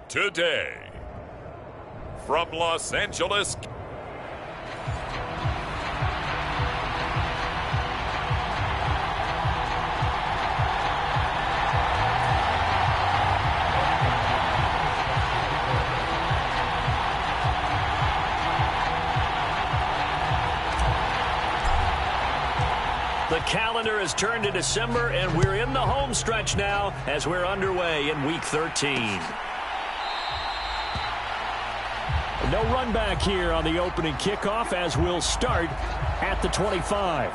today. From Los Angeles, the calendar has turned to December, and we're in the home stretch now as we're underway in Week 13. No run back here on the opening kickoff as we'll start at the 25.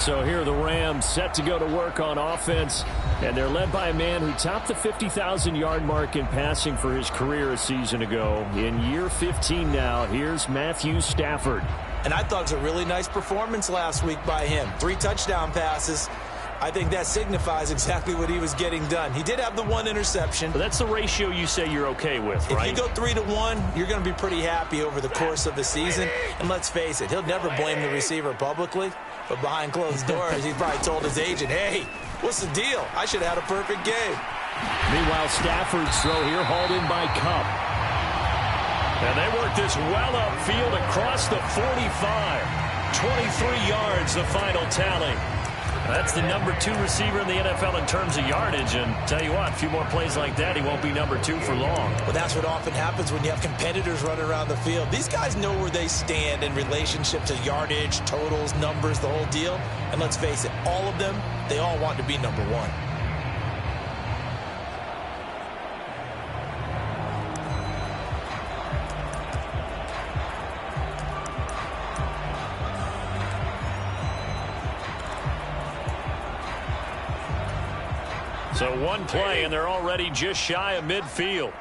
So here are the Rams set to go to work on offense, and they're led by a man who topped the 50,000-yard mark in passing for his career a season ago. In year 15 now, here's Matthew Stafford. And I thought it was a really nice performance last week by him. 3 touchdown passes. I think that signifies exactly what he was getting done. He did have the 1 interception. But that's the ratio you say you're okay with, right? If you go 3-1, you're going to be pretty happy over the course of the season. And let's face it, he'll never blame the receiver publicly. But behind closed doors, he probably told his agent, hey, what's the deal? I should have had a perfect game. Meanwhile, Stafford's throw here hauled in by Cup. And they work this well upfield across the 45. 23 yards, the final tally. That's the number 2 receiver in the NFL in terms of yardage. And tell you what, a few more plays like that, he won't be number 2 for long. Well, that's what often happens when you have competitors running around the field. These guys know where they stand in relationship to yardage, totals, numbers, the whole deal. And let's face it, all of them, they all want to be number 1. So 1 play, and they're already just shy of midfield.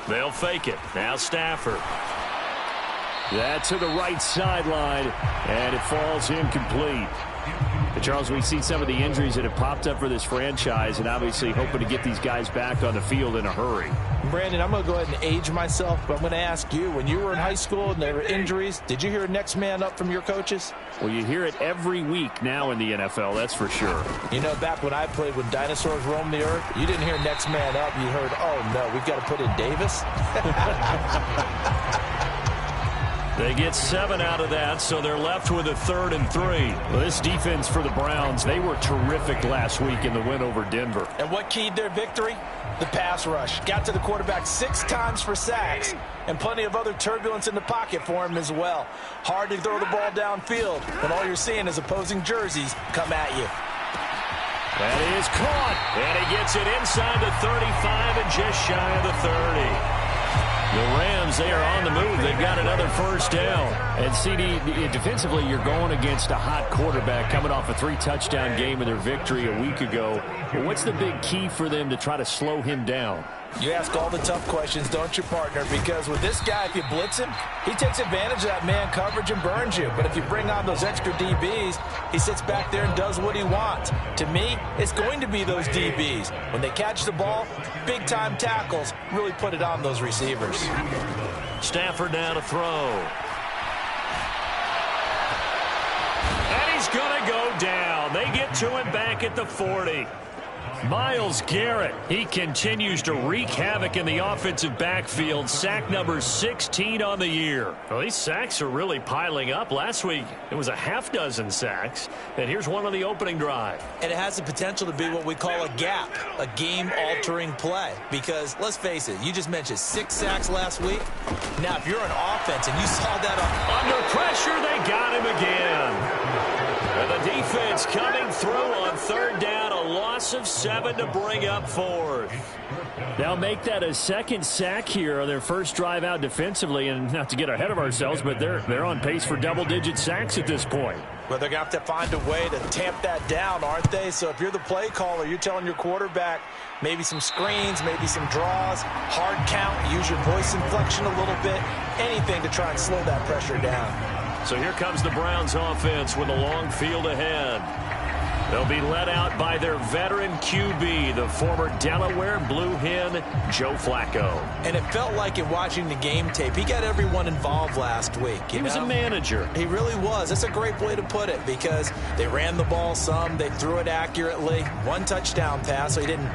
They'll fake it. Now Stafford. That's to the right sideline, and it falls incomplete. But Charles, we see some of the injuries that have popped up for this franchise, and obviously hoping to get these guys back on the field in a hurry. Brandon, I'm going to go ahead and age myself, but I'm going to ask you, when you were in high school and there were injuries, did you hear next man up from your coaches? Well, you hear it every week now in the NFL, that's for sure. You know, back when I played, when dinosaurs roamed the earth, you didn't hear next man up. You heard, oh, no, we've got to put in Davis. They get 7 out of that, so they're left with a 3rd and 3. Well, this defense for the Browns, they were terrific last week in the win over Denver. And what keyed their victory? The pass rush. Got to the quarterback 6 times for sacks, and plenty of other turbulence in the pocket for him as well. Hard to throw the ball downfield when all you're seeing is opposing jerseys come at you. That is caught, and he gets it inside the 35 and just shy of the 30. The Rams, they are on the move. They've got another first down. And, CD, defensively, you're going against a hot quarterback coming off a 3-touchdown game in their victory a week ago. But what's the big key for them to try to slow him down? You ask all the tough questions, don't you, partner? Because with this guy, if you blitz him, he takes advantage of that man coverage and burns you. But if you bring on those extra DBs, he sits back there and does what he wants. To me, it's going to be those DBs. When they catch the ball, big-time tackles really put it on those receivers. Stafford now to throw. And he's going to go down. They get to him back at the 40. Myles Garrett, he continues to wreak havoc in the offensive backfield. Sack number 16 on the year. Well, these sacks are really piling up. Last week, it was a half-dozen sacks. And here's one on the opening drive. And it has the potential to be what we call a gap, a game-altering play. Because, let's face it, you just mentioned 6 sacks last week. Now, if you're an offense and you saw that under pressure, they got him again. And the defense coming through on 3rd down, a loss of 7 to bring up 4th. They'll make that a 2nd sack here on their first drive out defensively, and not to get ahead of ourselves, but they're on pace for double-digit sacks at this point. Well, they're going to have to find a way to tamp that down, aren't they? So if you're the play caller, you're telling your quarterback maybe some screens, maybe some draws, hard count, use your voice inflection a little bit, anything to try and slow that pressure down. So here comes the Browns offense with a long field ahead. They'll be led out by their veteran QB, the former Delaware Blue Hen, Joe Flacco. And it felt like in watching the game tape, he got everyone involved last week. He was a manager. He really was. That's a great way to put it because they ran the ball some, they threw it accurately. One touchdown pass, so he didn't,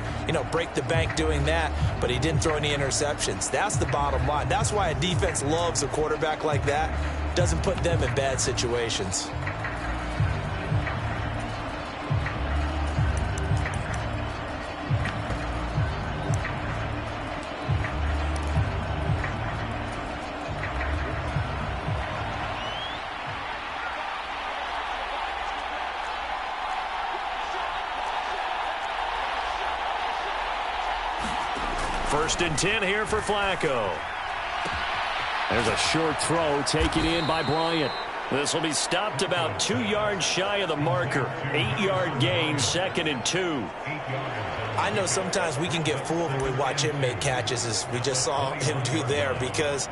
break the bank doing that, but he didn't throw any interceptions. That's the bottom line. That's why a defense loves a quarterback like that. Doesn't put them in bad situations. First and 10 here for Flacco. There's a short throw taken in by Bryant. This will be stopped about 2 yards shy of the marker. 8-yard gain, 2nd and 2. I know sometimes we can get fooled when we watch him make catches, as we just saw him do there, because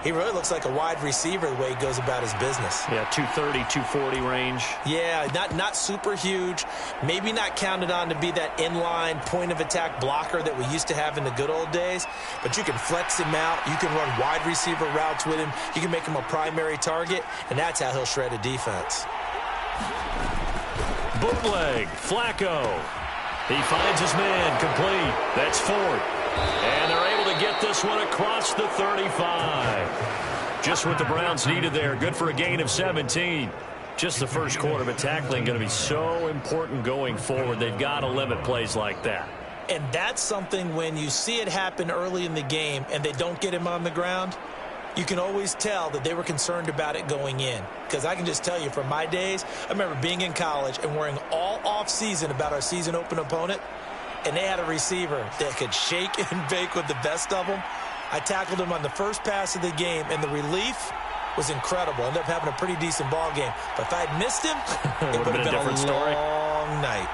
he really looks like a wide receiver the way he goes about his business. Yeah, 230, 240 range. Yeah, not super huge. Maybe not counted on to be that inline point-of-attack blocker that we used to have in the good old days. But you can flex him out. You can run wide receiver routes with him. You can make him a primary target, and that's how he'll shred a defense. Bootleg, Flacco. He finds his man, complete. That's Ford. And they're able to get this one across the 35. Just what the Browns needed there. Good for a gain of 17. Just the first quarter, but tackling going to be so important going forward. They've got to limit plays like that. And that's something when you see it happen early in the game and they don't get him on the ground, you can always tell that they were concerned about it going in. Because I can just tell you from my days, I remember being in college and worrying all off-season about our season open opponent, and they had a receiver that could shake and bake with the best of them. I tackled him on the first pass of the game, and the relief was incredible. Ended up having a pretty decent ball game. But if I had missed him, it would have been a long night.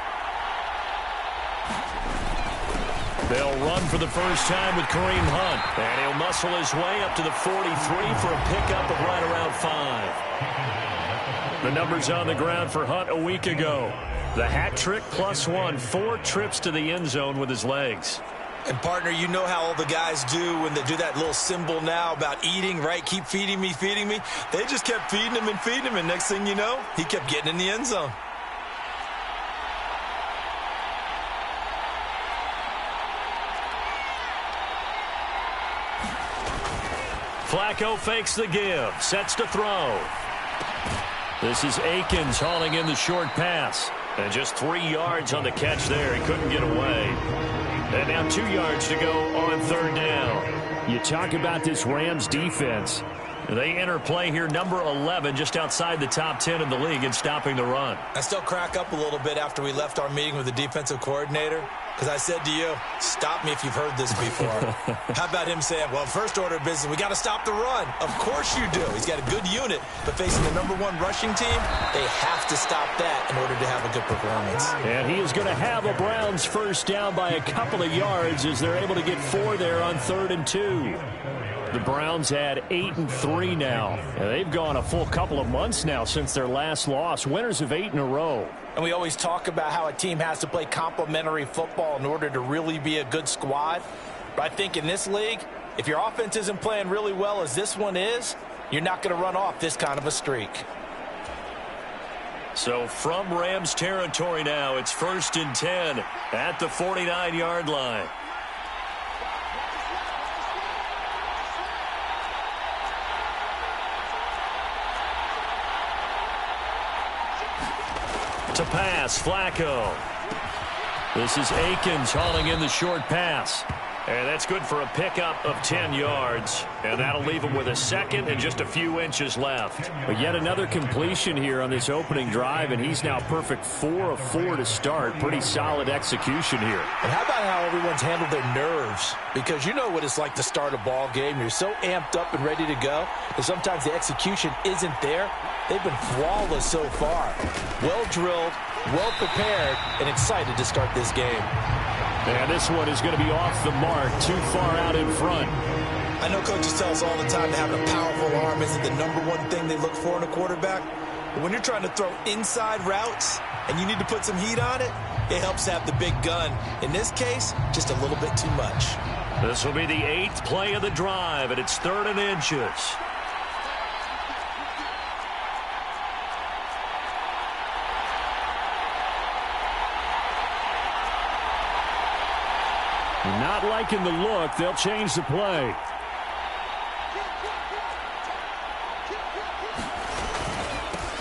They'll run for the first time with Kareem Hunt. And he'll muscle his way up to the 43 for a pickup of right around 5. The numbers on the ground for Hunt a week ago. The hat trick +1, 4 trips to the end zone with his legs. And, partner, you know how all the guys do when they do that little symbol now about eating, right? Keep feeding me, feeding me. They just kept feeding him, and next thing you know, he kept getting in the end zone. Flacco fakes the give, sets to throw. This is Akins hauling in the short pass. And just 3 yards on the catch there. He couldn't get away. And now 2 yards to go on third down. You talk about this Rams defense. They enter play here, number 11, just outside the top 10 in the league in stopping the run. I still crack up a little bit after we left our meeting with the defensive coordinator, because I said to you, stop me if you've heard this before. How about him saying, well, first order of business, we got to stop the run. Of course you do. He's got a good unit, but facing the number 1 rushing team, they have to stop that in order to have a good performance. And he is going to have a Browns first down by a couple of yards as they're able to get 4 there on 3rd and 2. The Browns had 8-3 now. And they've gone a full couple of months now since their last loss. Winners of 8 in a row. And we always talk about how a team has to play complementary football in order to really be a good squad. But I think in this league, if your offense isn't playing really well as this one is, you're not going to run off this kind of a streak. So from Rams territory now, it's 1st and 10 at the 49-yard line. To pass, Flacco. This is Akins hauling in the short pass. And that's good for a pickup of 10 yards. And that'll leave him with a second and just a few inches left. But yet another completion here on this opening drive, and he's now perfect 4 of 4 to start. Pretty solid execution here. And how about how everyone's handled their nerves? Because you know what it's like to start a ball game. You're so amped up and ready to go, and sometimes the execution isn't there. They've been flawless so far. Well drilled, well prepared, and excited to start this game. And this one is going to be off the mark, too far out in front. I know coaches tell us all the time that having a powerful arm isn't the number 1 thing they look for in a quarterback. But when you're trying to throw inside routes, and you need to put some heat on it, it helps have the big gun. In this case, just a little bit too much. This will be the 8th play of the drive, and it's 3rd and inches. Not liking the look. They'll change the play.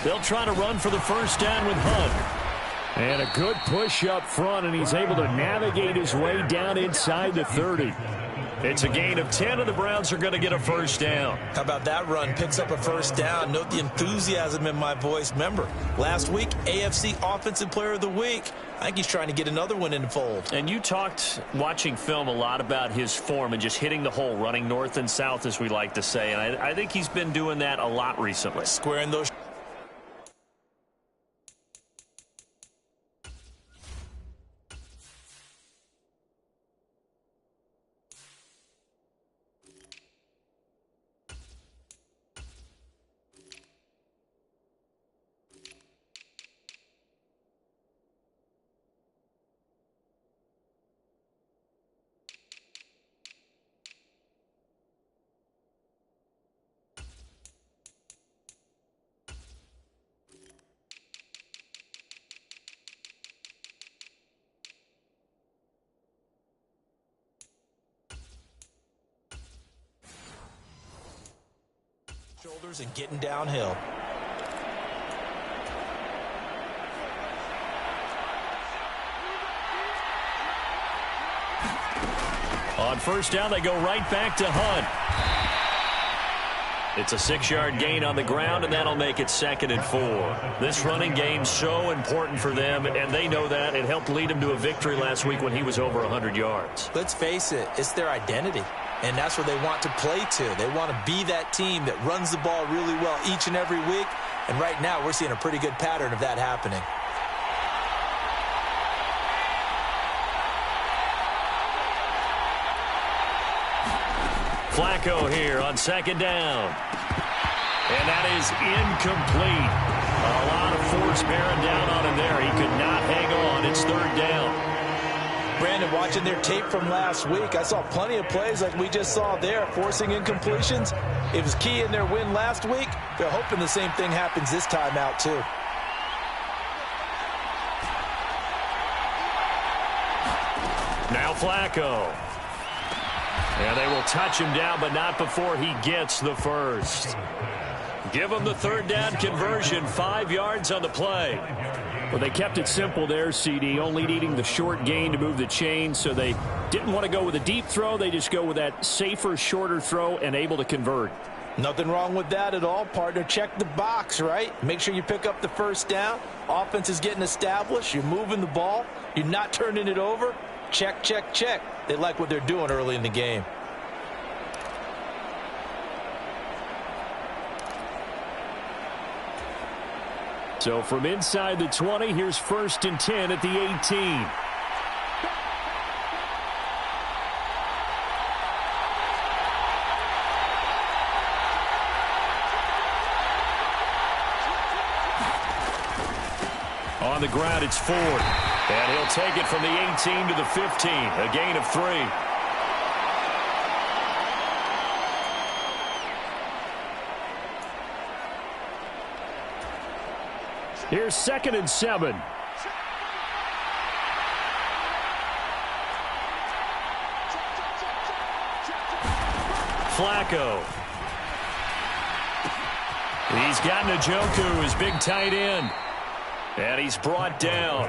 They'll try to run for the first down with Hunt. And a good push up front, and he's able to navigate his way down inside the 30. It's a gain of 10, and the Browns are going to get a first down. How about that run? Picks up a first down. Note the enthusiasm in my voice. Remember, last week, AFC Offensive Player of the Week. I think he's trying to get another one in the fold. And you talked, watching film, a lot about his form and just hitting the hole, running north and south, as we like to say. And I think he's been doing that a lot recently. Squaring those. Shoulders and getting downhill. On first down, they go right back to Hunt. It's a 6-yard gain on the ground, and that'll make it 2nd and 4. This running game's so important for them, and they know that. It helped lead them to a victory last week when he was over 100 yards. Let's face it, it's their identity. And that's where they want to play to. They want to be that team that runs the ball really well each and every week. And right now, we're seeing a pretty good pattern of that happening. Flacco here on 2nd down. And that is incomplete. A lot of force bearing down on him there. He could not hang on. It's 3rd down. Brandon, watching their tape from last week, I saw plenty of plays like we just saw there, forcing incompletions. It was key in their win last week. They're hoping the same thing happens this time out, too. Now Flacco. And they will touch him down, but not before he gets the first. Give him the 3rd down conversion, 5 yards on the play. Well, they kept it simple there, CD, only needing the short gain to move the chain, so they didn't want to go with a deep throw. They just go with that safer, shorter throw and able to convert. Nothing wrong with that at all, partner. Check the box, right? Make sure you pick up the first down. Offense is getting established. You're moving the ball. You're not turning it over. Check, check, check. They like what they're doing early in the game. So from inside the 20, here's 1st and 10 at the 18. On the ground, it's Ford. And he'll take it from the 18 to the 15, a gain of 3. Here's 2nd and 7. Flacco. He's got Njoku, his big tight end. And he's brought down.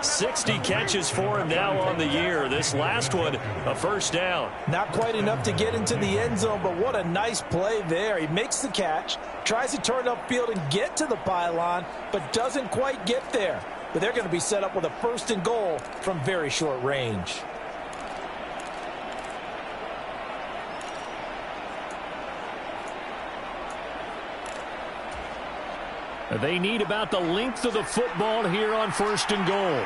60 catches for him now on the year. This last one, a first down. Not quite enough to get into the end zone, but what a nice play there. He makes the catch, tries to turn upfield and get to the pylon, but doesn't quite get there. But they're going to be set up with a 1st and goal from very short range. They need about the length of the football here on 1st and goal.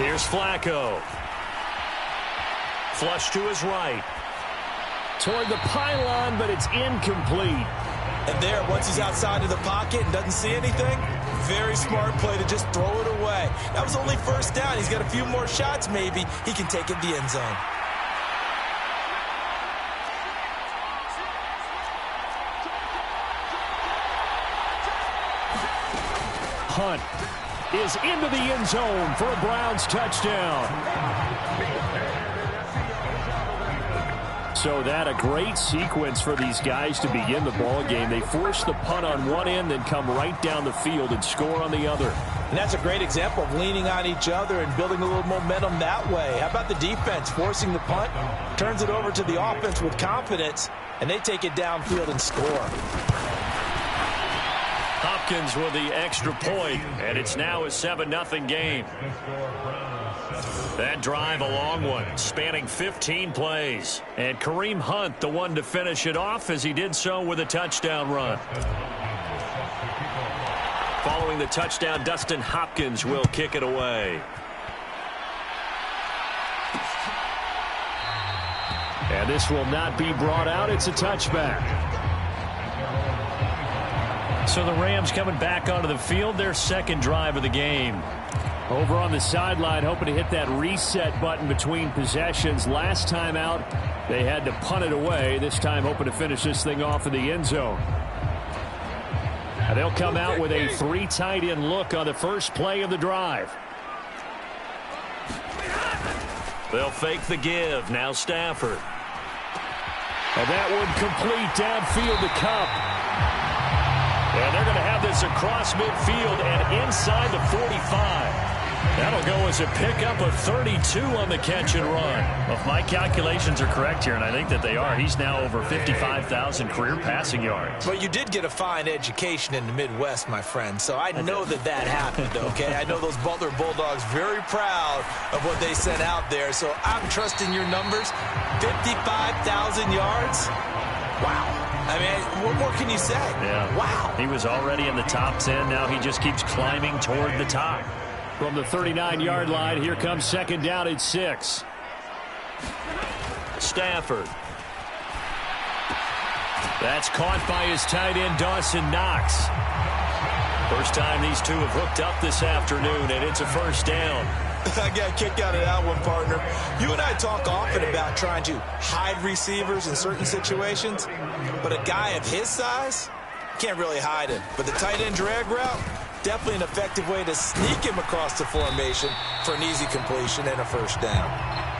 Here's Flacco. Flush to his right. toward the pylon, but it's incomplete. And there, once he's outside of the pocket and doesn't see anything, very smart play to just throw it away. That was only first down. He's got a few more shots, maybe. He can take it the end zone. Hunt is into the end zone for a Browns touchdown. So that a great sequence for these guys to begin the ball game. They force the punt on one end, then come right down the field and score on the other. And that's a great example of leaning on each other and building a little momentum that way. How about the defense forcing the punt, turns it over to the offense with confidence, and they take it downfield and score. Hopkins with the extra point, and it's now a 7-0 game. That drive, a long one, spanning 15 plays. And Kareem Hunt, the one to finish it off, as he did so with a touchdown run. Following the touchdown, Dustin Hopkins will kick it away. And this will not be brought out. It's a touchback. So the Rams coming back onto the field, their second drive of the game. Over on the sideline, hoping to hit that reset button between possessions. Last time out, they had to punt it away. This time hoping to finish this thing off in the end zone. And they'll come out with a 3 tight end look on the first play of the drive. They'll fake the give. Now Stafford. And that one complete downfield to Kupp. And they're going to have this across midfield and inside the 45. That'll go as a pickup of 32 on the catch and run. Well, if my calculations are correct here, and I think that they are, he's now over 55,000 career passing yards. Well, you did get a fine education in the Midwest, my friend, so I know that happened, okay? I know those Butler Bulldogs very proud of what they sent out there, so I'm trusting your numbers. 55,000 yards? Wow. I mean, what more can you say? Yeah. Wow. He was already in the top 10. Now he just keeps climbing toward the top. From the 39-yard line, here comes second down at 6. Stafford. That's caught by his tight end, Dawson Knox. First time these two have hooked up this afternoon, and it's a first down. I got a kick out of that one, partner. You and I talk often about trying to hide receivers in certain situations, but a guy of his size can't really hide him. But the tight end drag route, definitely an effective way to sneak him across the formation for an easy completion and a first down.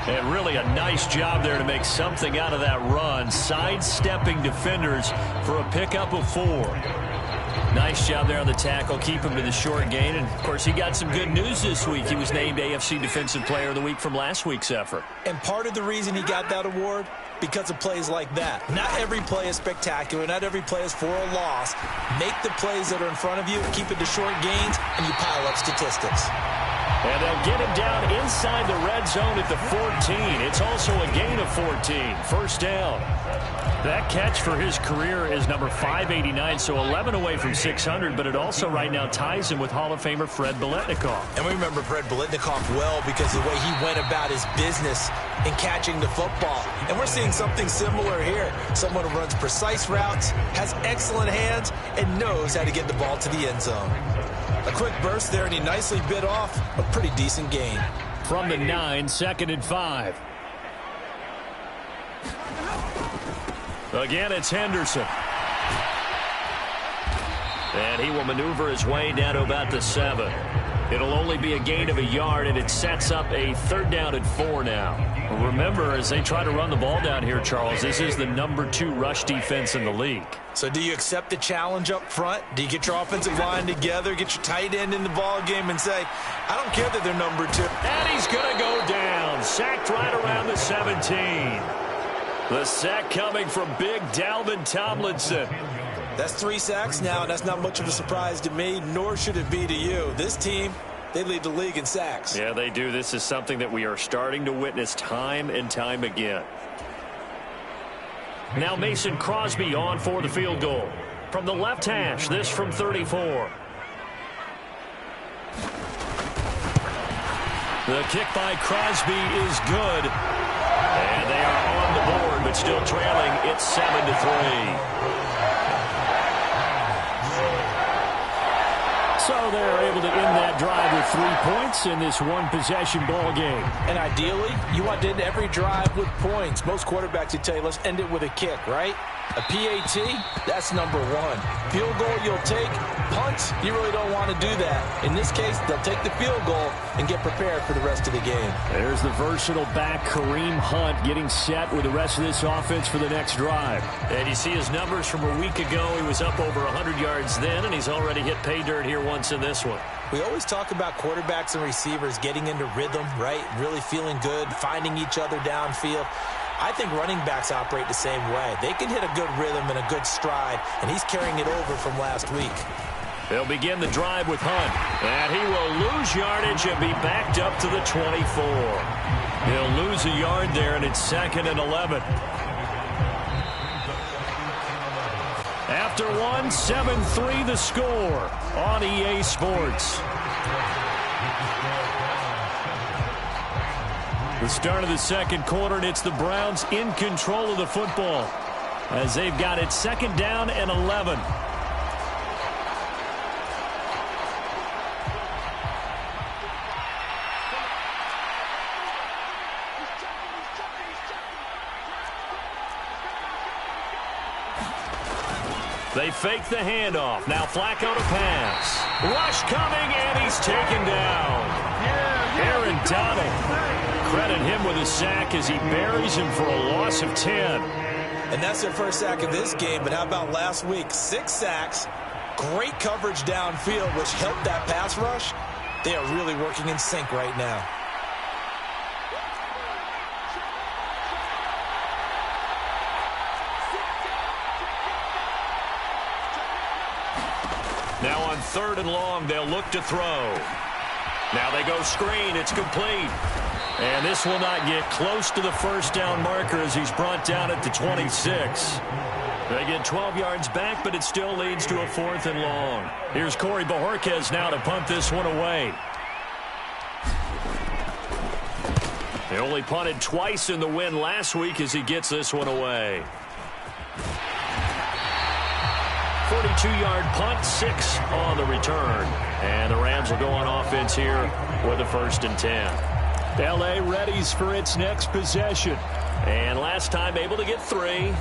And really a nice job there to make something out of that run, sidestepping defenders for a pickup of 4. Nice job there on the tackle. Keep him to the short gain. And, of course, he got some good news this week. He was named AFC Defensive Player of the Week from last week's effort. And part of the reason he got that award, because of plays like that. Not every play is spectacular. Not every play is for a loss. Make the plays that are in front of you, keep it to short gains, and you pile up statistics. And they'll get him down inside the red zone at the 14. It's also a gain of 14. First down. That catch for his career is number 589, so 11 away from 600, but it also right now ties him with Hall of Famer Fred Biletnikoff. And we remember Fred Biletnikoff well because of the way he went about his business in catching the football. And we're seeing something similar here. Someone who runs precise routes, has excellent hands, and knows how to get the ball to the end zone. A quick burst there, and he nicely bit off a pretty decent gain. From the 9, second and 5. Again, it's Henderson. And he will maneuver his way down to about the 7. It'll only be a gain of a yard, and it sets up a third down and 4 now. Remember, as they try to run the ball down here, Charles, this is the number 2 rush defense in the league. So do you accept the challenge up front? Do you get your offensive line together, get your tight end in the ball game and say, I don't care that they're number 2. And he's going to go down. Sacked right around the 17. The sack coming from big Dalvin Tomlinson. That's 3 sacks now, and that's not much of a surprise to me, nor should it be to you. This team, they lead the league in sacks. Yeah, they do. This is something that we are starting to witness time and time again. Now Mason Crosby on for the field goal. From the left hash, this from 34. The kick by Crosby is good. And they are on the board but still trailing. It's 7-3. So they're able to end that drive with 3 points in this one-possession ball game. And ideally, you want to end every drive with points. Most quarterbacks would tell you, let's end it with a kick, right? A PAT, that's number one. Field goal, you'll take. Punt, you really don't want to do that. In this case, they'll take the field goal and get prepared for the rest of the game. There's the versatile back, Kareem Hunt, getting set with the rest of this offense for the next drive. And you see his numbers from a week ago. He was up over 100 yards then, and he's already hit pay dirt here once in this one. We always talk about quarterbacks and receivers getting into rhythm, right? Really feeling good, finding each other downfield. I think running backs operate the same way. They can hit a good rhythm and a good stride, and he's carrying it over from last week. They'll begin the drive with Hunt, and he will lose yardage and be backed up to the 24. He'll lose a yard there, and it's 2nd and 11. After one, 7-3 the score on EA Sports. The start of the second quarter, and it's the Browns in control of the football as they've got it 2nd down and 11. They fake the handoff. Now Flacco to pass. Rush coming, and he's taken down. Aaron Donald. Credit him with a sack as he buries him for a loss of 10. And that's their first sack of this game, but how about last week? 6 sacks, great coverage downfield, which helped that pass rush. They are really working in sync right now. Now on 3rd and long, they'll look to throw. Now they go screen. It's complete. And this will not get close to the first down marker as he's brought down at the 26. They get 12 yards back, but it still leads to a 4th and long. Here's Corey Bojorquez now to punt this one away. They only punted twice in the win last week as he gets this one away. 42-yard punt, 6 on the return. And the Rams will go on offense here with a 1st and 10. L.A. readies for its next possession. And last time able to get 3.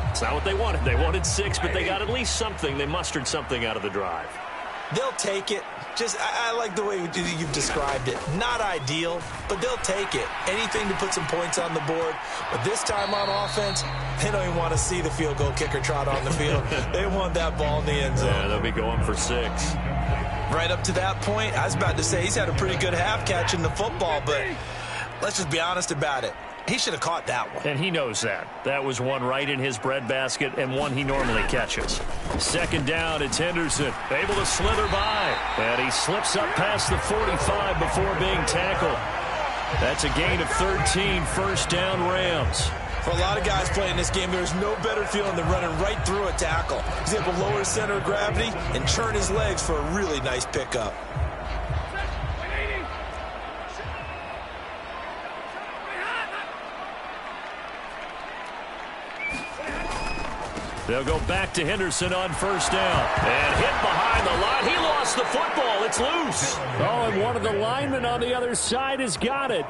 It's not what they wanted. They wanted 6, but they got at least something. They mustered something out of the drive. They'll take it. I like the way you've described it. Not ideal, but they'll take it. Anything to put some points on the board. But this time on offense, they don't even want to see the field goal kicker trot on the field. They want that ball in the end zone. Yeah, they'll be going for 6. Right up to that point, I was about to say he's had a pretty good half catching the football, but let's just be honest about it. He should have caught that one. And he knows that. That was one right in his breadbasket and one he normally catches. 2nd down, it's Henderson. Able to slither by. And he slips up past the 45 before being tackled. That's a gain of 13, 1st down Rams. For a lot of guys playing this game, there's no better feeling than running right through a tackle. He's able to lower his center of gravity and churn his legs for a really nice pickup. They'll go back to Henderson on 1st down. And hit behind the line. He lost the football. It's loose. Oh, and one of the linemen on the other side has got it.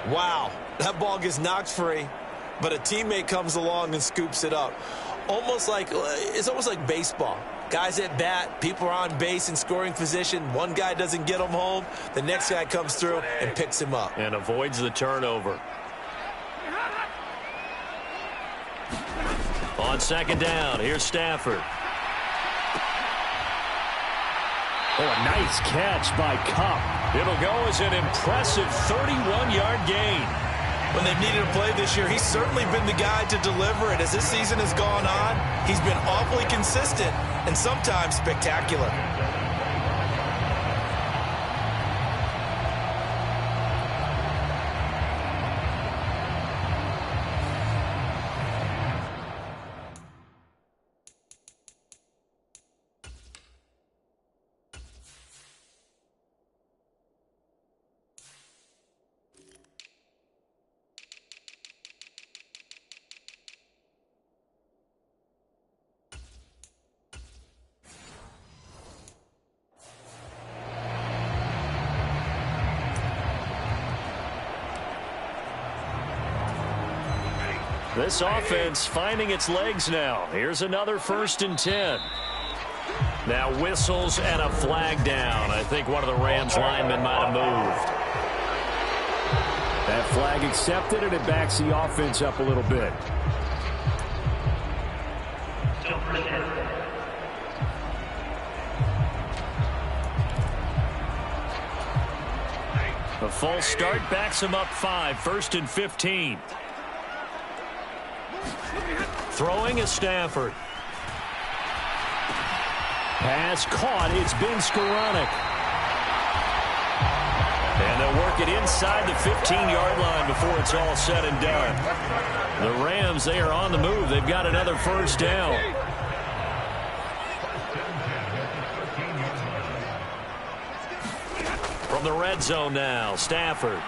Wow, that ball gets knocked free, but a teammate comes along and scoops it up. It's almost like baseball. Guys at bat, people are on base in scoring position. One guy doesn't get him home. The next guy comes through and picks him up. And avoids the turnover. On 2nd down, here's Stafford. Oh, a nice catch by Kupp. It'll go as an impressive 31-yard gain. When they've needed a play this year, he's certainly been the guy to deliver it. As this season has gone on, he's been awfully consistent and sometimes spectacular. This offense finding its legs now. Here's another 1st and 10. Now whistles and a flag down. I think one of the Rams linemen might have moved. That flag accepted, and it backs the offense up a little bit. A false start backs him up 5. 1st and 15. Throwing is Stafford. Pass caught. It's been Skoranek. And they'll work it inside the 15-yard line before it's all said and done. The Rams, they are on the move. They've got another 1st down. From the red zone now, Stafford.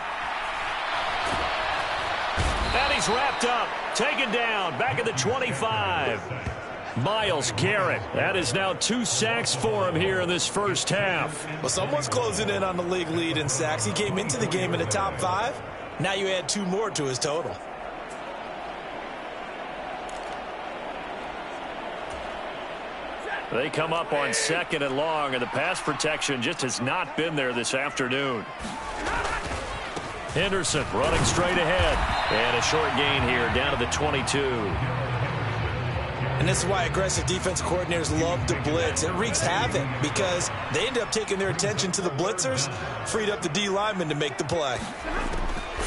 And he's wrapped up, taken down, back at the 25. Myles Garrett. That is now 2 sacks for him here in this first half. Well, someone's closing in on the league lead in sacks. He came into the game in the top 5. Now you add 2 more to his total. They come up on 2nd and long, and the pass protection just has not been there this afternoon. Henderson running straight ahead. And a short gain here down to the 22. And this is why aggressive defense coordinators love to blitz. It wreaks havoc because they end up taking their attention to the blitzers, freed up the D lineman to make the play.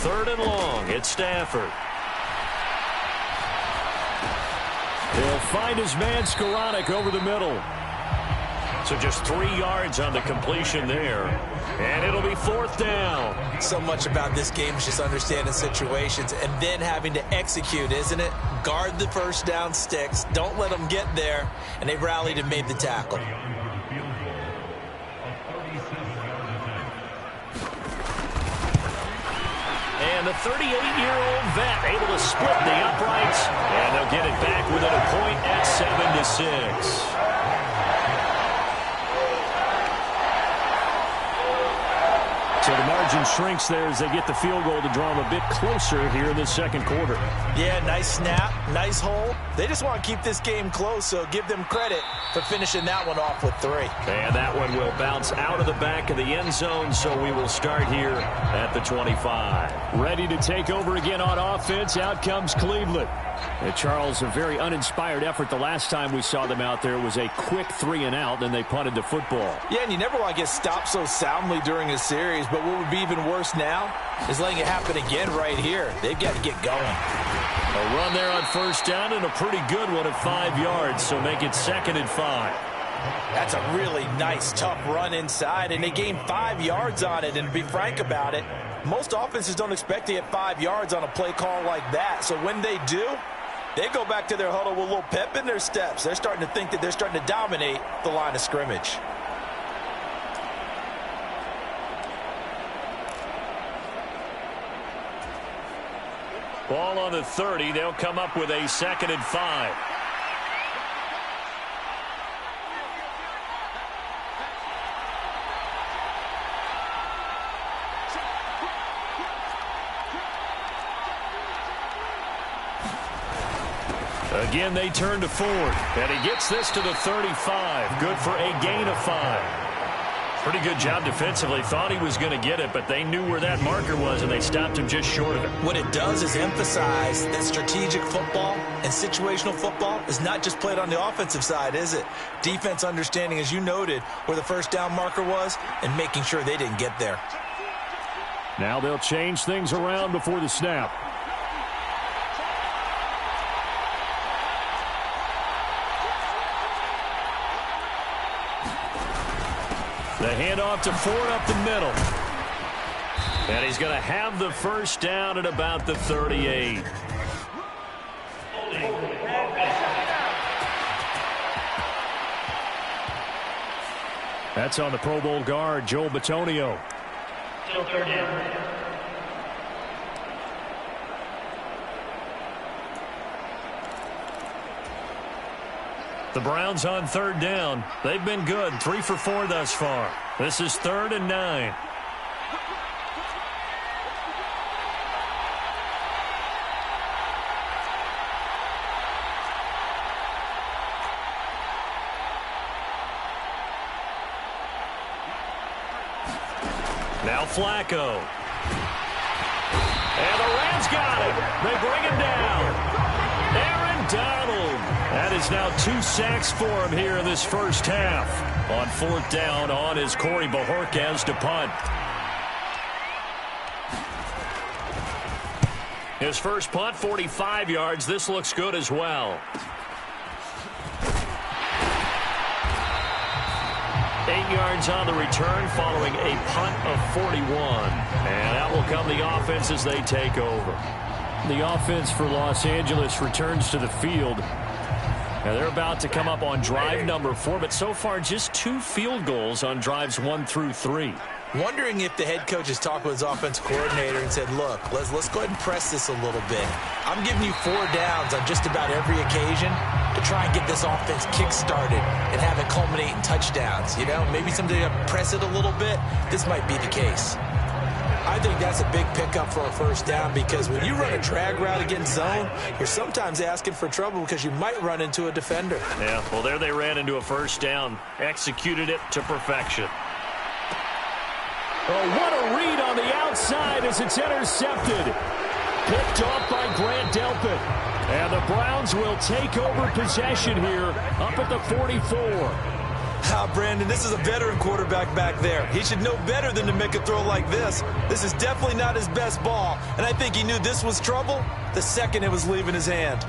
3rd and long. It's Stafford. He'll find his man Skoranek over the middle. So just 3 yards on the completion there. And it'll be 4th down. So much about this game is just understanding situations and then having to execute, isn't it? Guard the first down sticks. Don't let them get there. And they've rallied and made the tackle. And the 38-year-old vet able to split the uprights. And they'll get it back within a point at 7-6. So the margin shrinks there as they get the field goal to draw them a bit closer here in this second quarter. Yeah, nice snap, nice hole. They just want to keep this game close, so give them credit for finishing that one off with 3. And that one will bounce out of the back of the end zone, so we will start here at the 25. Ready to take over again on offense. Out comes Cleveland. And Charles, a very uninspired effort the last time we saw them out there. It was a quick 3 and out, then they punted the football. Yeah, and you never want to get stopped so soundly during a series, but what would be even worse now is letting it happen again right here. They've got to get going. A run there on 1st down and a pretty good one at 5 yards, so make it 2nd and 5. That's a really nice, tough run inside, and they gained 5 yards on it. And to be frank about it, most offenses don't expect to get 5 yards on a play call like that. So when they do, they go back to their huddle with a little pep in their steps. They're starting to think that they're starting to dominate the line of scrimmage. Ball on the 30. They'll come up with a 2nd and 5. Again, they turn to Ford, and he gets this to the 35. Good for a gain of 5. Pretty good job defensively. Thought he was going to get it, but they knew where that marker was, and they stopped him just short of it. What it does is emphasize that strategic football and situational football is not just played on the offensive side, is it? Defense understanding, as you noted, where the first down marker was and making sure they didn't get there. Now they'll change things around before the snap. The handoff to Ford up the middle. And he's going to have the first down at about the 38. That's on the Pro Bowl guard, Joel Bitonio. Still 3rd down. The Browns on 3rd down. They've been good. 3 for 4 thus far. This is 3rd and 9. Now Flacco. And the Rams got him. They bring him down. Aaron Donald. That is now 2 sacks for him here in this first half. On 4th down on is Corey Bajorquez to punt. His first punt, 45 yards. This looks good as well. 8 yards on the return following a punt of 41. And out will come the offense as they take over. The offense for Los Angeles returns to the field. Now they're about to come up on drive number 4, but so far just 2 field goals on drives 1 through 3. Wondering if the head coach has talked with his offensive coordinator and said, look, let's go ahead and press this a little bit. I'm giving you 4 downs on just about every occasion to try and get this offense kick-started and have it culminate in touchdowns. You know, maybe somebody to press it a little bit. This might be the case. I think that's a big pickup for a first down because when you run a drag route against zone, you're sometimes asking for trouble because you might run into a defender. Yeah, well, there they ran into a first down. Executed it to perfection. Oh, what a read on the outside as it's intercepted. Picked off by Grant Delpit. And the Browns will take over possession here up at the 44. Brandon, this is a veteran quarterback back there. He should know better than to make a throw like this. This is definitely not his best ball, and I think he knew this was trouble the second it was leaving his hand.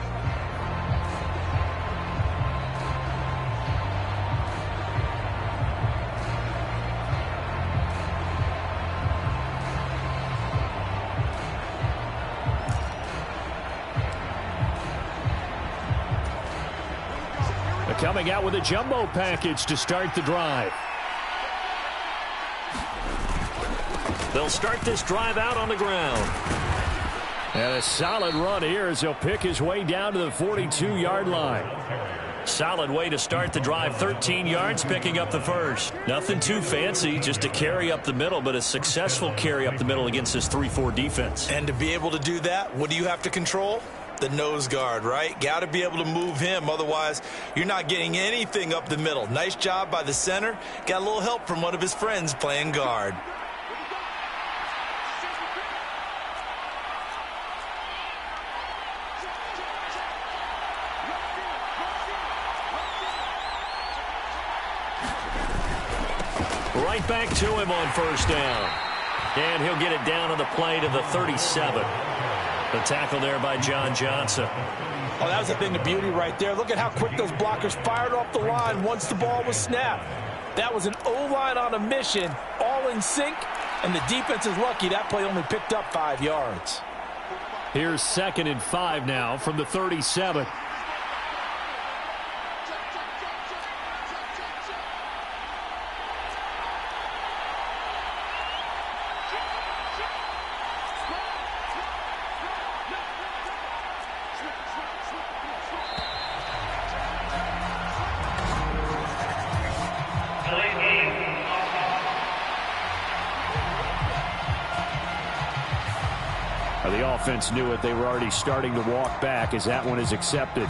Coming out with a jumbo package to start the drive. They'll start this drive out on the ground. And a solid run here as he'll pick his way down to the 42-yard line. Solid way to start the drive. 13 yards, picking up the first. Nothing too fancy, just a carry up the middle, but a successful carry up the middle against this 3-4 defense. And to be able to do that, what do you have to control? The nose guard, right? Got to be able to move him. Otherwise, you're not getting anything up the middle. Nice job by the center. Got a little help from one of his friends playing guard. Right back to him on first down. And he'll get it down on the play to the 37. The tackle there by John Johnson. Oh, that was a thing of beauty right there. Look at how quick those blockers fired off the line once the ball was snapped. That was an O-line on a mission, all in sync, and the defense is lucky that play only picked up 5 yards. Here's 2nd and 5 now from the 37. The offense knew it. They were already starting to walk back as that one is accepted.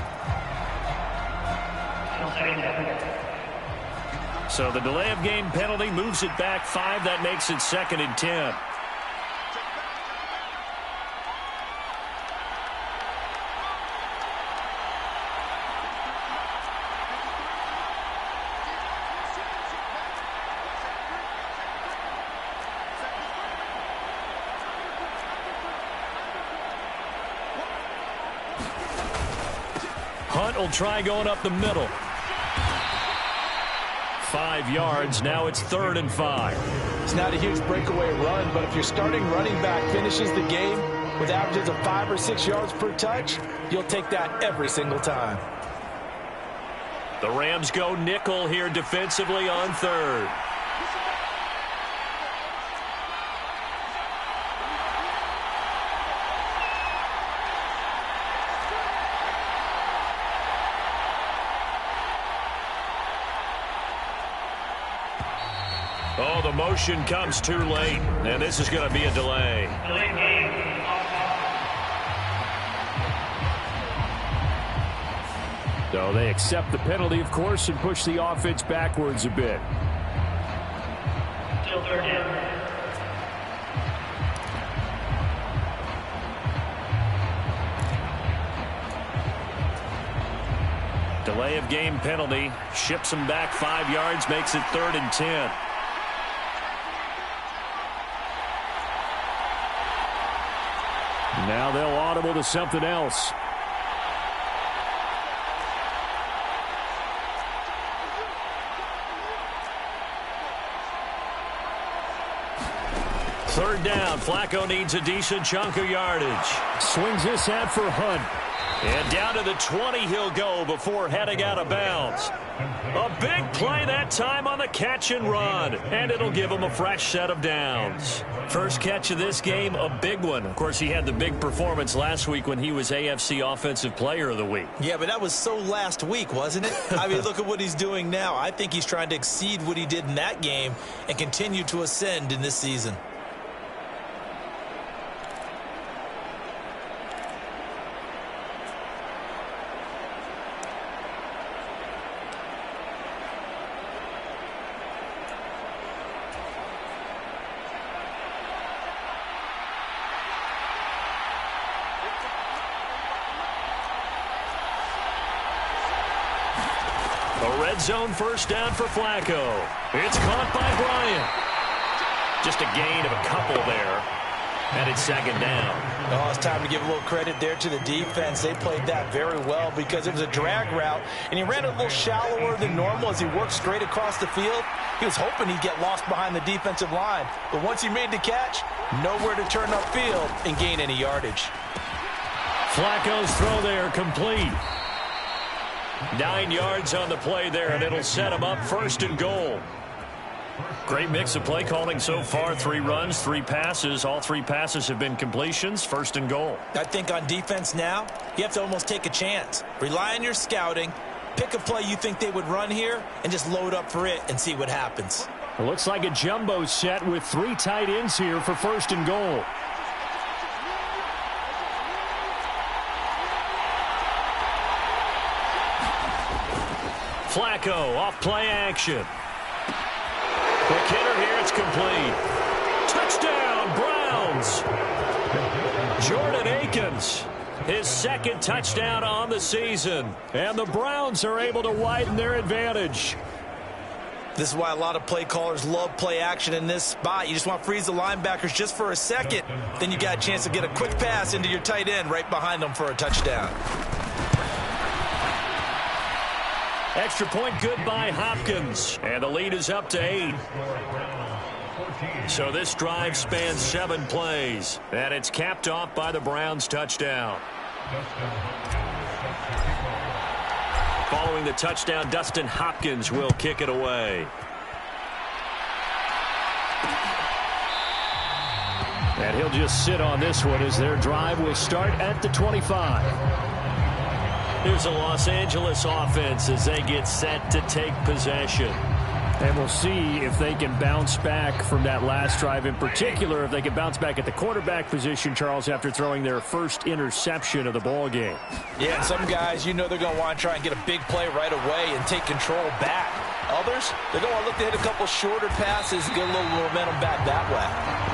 So the delay of game penalty moves it back 5. That makes it 2nd and 10. Hunt will try going up the middle. 5 yards. Now it's 3rd and 5. It's not a huge breakaway run, but if your starting running back finishes the game with averages of 5 or 6 yards per touch, you'll take that every single time. The Rams go nickel here defensively on 3rd. Oh, the motion comes too late, and this is going to be a delay. So they accept the penalty, of course, and push the offense backwards a bit. Still 3rd down. Delay of game penalty. Ships him back 5 yards. Makes it 3rd and 10. Now they'll audible to something else. Third down. Flacco needs a decent chunk of yardage. Swings this out for Hunt. And down to the 20 he'll go before heading out of bounds. A big play that time on the catch and run. And it'll give him a fresh set of downs. First catch of this game, a big one. Of course, he had the big performance last week when he was AFC Offensive Player of the Week. Yeah, but that was so last week, wasn't it? I mean, look at what he's doing now. I think he's trying to exceed what he did in that game and continue to ascend in this season. Zone first down for Flacco. It's caught by Bryant. Just a gain of a couple there. And it's 2nd down. Oh, it's time to give a little credit there to the defense. They played that very well because it was a drag route, and he ran a little shallower than normal as he worked straight across the field. He was hoping he'd get lost behind the defensive line. But once he made the catch, nowhere to turn upfield and gain any yardage. Flacco's throw there complete. 9 yards on the play there, and it'll set him up 1st and goal. Great mix of play calling so far. 3 runs, 3 passes. All 3 passes have been completions. 1st and goal. I think on defense now, you have to almost take a chance. Rely on your scouting. Pick a play you think they would run here and just load up for it and see what happens. It looks like a jumbo set with 3 tight ends here for 1st and goal. Flacco off play action. Quick hitter here. It's complete. Touchdown, Browns. Jordan Akins, his 2nd touchdown on the season. And the Browns are able to widen their advantage. This is why a lot of play callers love play action in this spot. You just want to freeze the linebackers just for a second. Then you got a chance to get a quick pass into your tight end right behind them for a touchdown. Extra point good by Hopkins. And the lead is up to 8. So this drive spans 7 plays. And it's capped off by the Browns touchdown. Following the touchdown, Dustin Hopkins will kick it away. And he'll just sit on this one as their drive will start at the 25. Here's a Los Angeles offense as they get set to take possession. And we'll see if they can bounce back from that last drive, in particular if they can bounce back at the quarterback position, Charles, after throwing their first interception of the ball game. Yeah, and some guys, you know they're going to want to try and get a big play right away and take control back. Others, they're going to look to hit a couple shorter passes and get a little momentum back that way.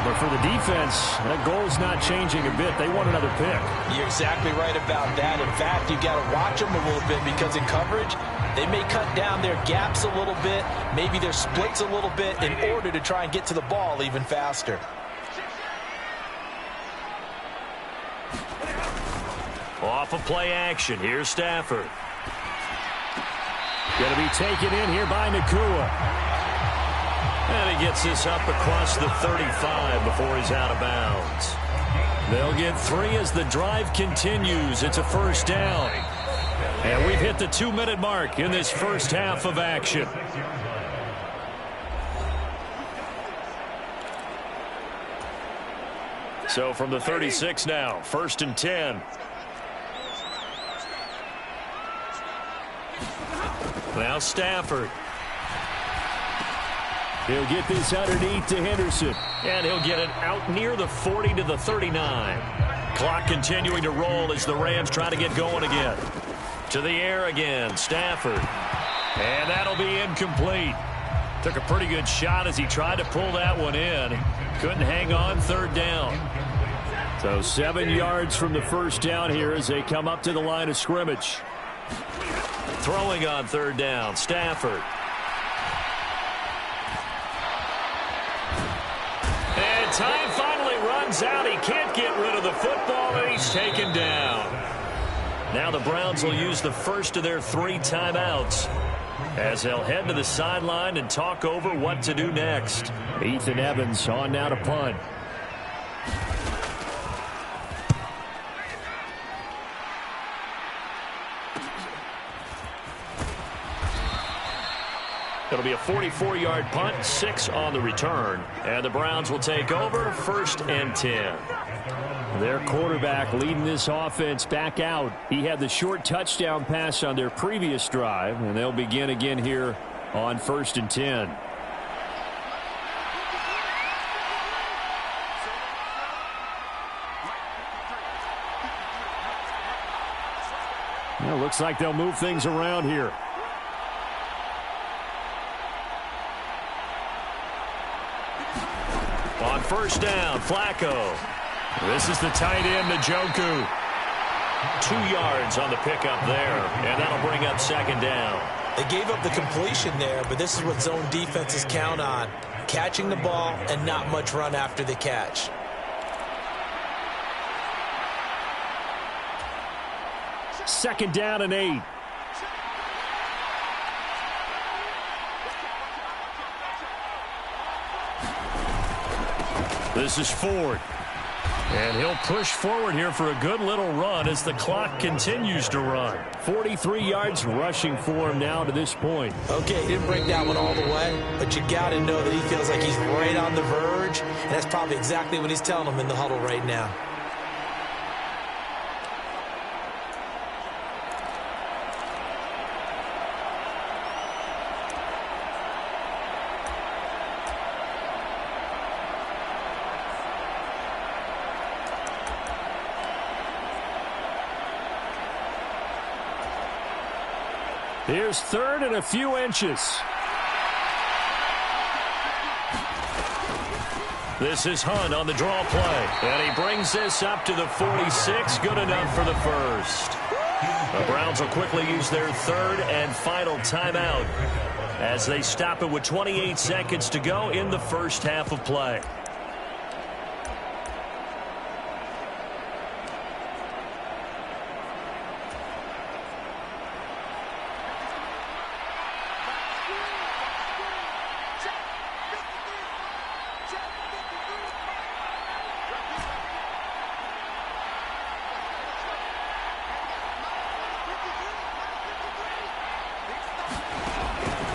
But for the defense, that goal's not changing a bit. They want another pick. You're exactly right about that. In fact, you got to watch them a little bit because in coverage, they may cut down their gaps a little bit, maybe their splits a little bit in order to try and get to the ball even faster. Off of play action, here's Stafford. Going to be taken in here by Nakua. And he gets this up across the 35 before he's out of bounds. They'll get 3 as the drive continues. It's a 1st down. And we've hit the 2-minute mark in this first half of action. So from the 36 now, 1st and 10. Now Stafford. He'll get this underneath to Henderson. And he'll get it out near the 40 to the 39. Clock continuing to roll as the Rams try to get going again. To the air again, Stafford. And that'll be incomplete. Took a pretty good shot as he tried to pull that one in. Couldn't hang on, 3rd down. So 7 yards from the 1st down here as they come up to the line of scrimmage. Throwing on third down, Stafford. And time finally runs out. He can't get rid of the football, and he's taken down. Now the Browns will use the first of their 3 timeouts as they'll head to the sideline and talk over what to do next. Ethan Evans on now to punt. It'll be a 44-yard punt, 6 on the return. And the Browns will take over, 1st and 10. Their quarterback leading this offense back out. He had the short touchdown pass on their previous drive, and they'll begin again here on 1st and 10. Well, looks like they'll move things around here. On 1st down, Flacco. This is the tight end, Njoku. 2 yards on the pickup there, and that'll bring up 2nd down. They gave up the completion there, but this is what zone defenses count on. Catching the ball and not much run after the catch. Second down and 8. This is Ford. And he'll push forward here for a good little run as the clock continues to run. 43 yards rushing for him now to this point. Okay, he didn't break that one all the way, but you got to know that he feels like he's right on the verge, and that's probably exactly what he's telling them in the huddle right now. Here's 3rd and a few inches. This is Hunt on the draw play. And he brings this up to the 46. Good enough for the first. The Browns will quickly use their 3rd and final timeout as they stop it with 28 seconds to go in the first half of play.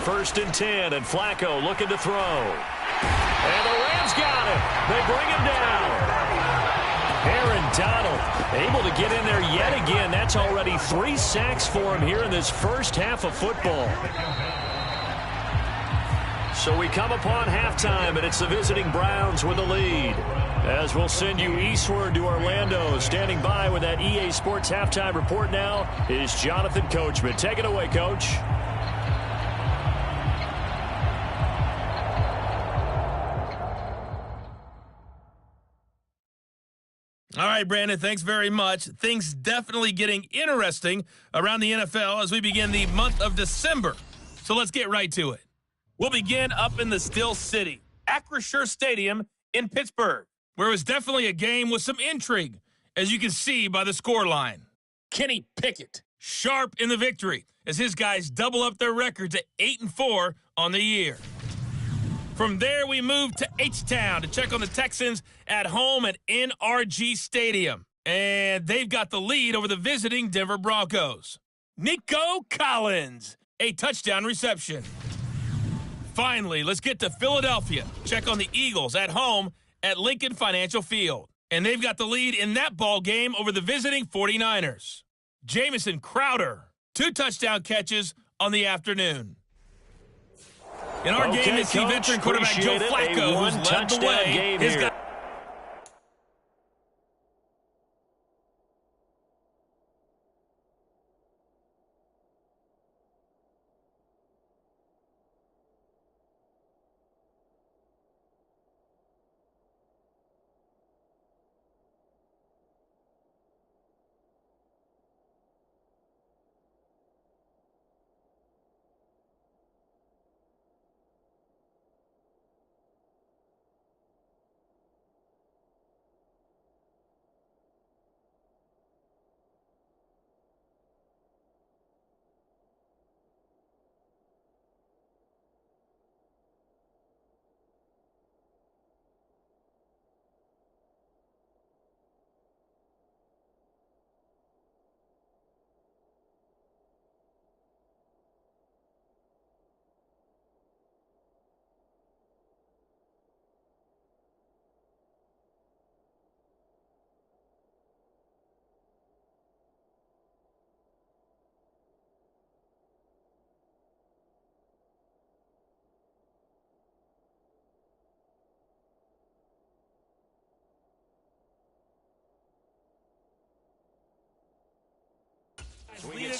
First and 10, and Flacco looking to throw. And the Rams got him. They bring him down. Aaron Donald able to get in there yet again. That's already 3 sacks for him here in this first half of football. So we come upon halftime, and it's the visiting Browns with the lead. As we'll send you eastward to Orlando. Standing by with that EA Sports halftime report now is Jonathan Coachman. Take it away, Coach. All right, Brandon, thanks very much. Things definitely getting interesting around the NFL as we begin the month of December. So let's get right to it. We'll begin up in the Steel City, Acrisure Stadium in Pittsburgh, where it was definitely a game with some intrigue, as you can see by the scoreline. Kenny Pickett, sharp in the victory, as his guys double up their record to 8-4 on the year. From there, we move to H-Town to check on the Texans at home at NRG Stadium. And they've got the lead over the visiting Denver Broncos. Nico Collins, a touchdown reception. Finally, let's get to Philadelphia. Check on the Eagles at home at Lincoln Financial Field. And they've got the lead in that ball game over the visiting 49ers. Jamison Crowder, 2 touchdown catches on the afternoon. In our game, it's the veteran quarterback Joe Flacco who's led the way. His guy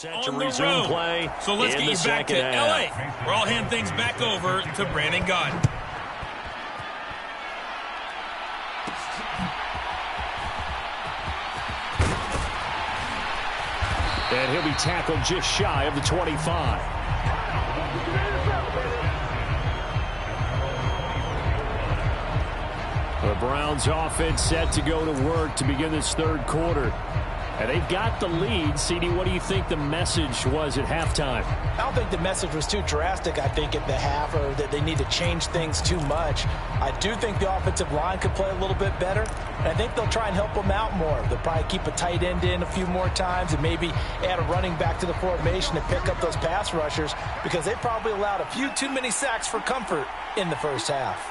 set on to the resume road. play. So let's get you back to L.A., where I'll hand things back over to Brandon Gaudin. And he'll be tackled just shy of the 25. The Browns offense set to go to work to begin this third quarter. And they've got the lead. CD, what do you think the message was at halftime? I don't think the message was too drastic, I think, at the half, or that they need to change things too much. I do think the offensive line could play a little bit better, and I think they'll try and help them out more. They'll probably keep a tight end in a few more times and maybe add a running back to the formation to pick up those pass rushers, because they probably allowed a few too many sacks for comfort in the first half.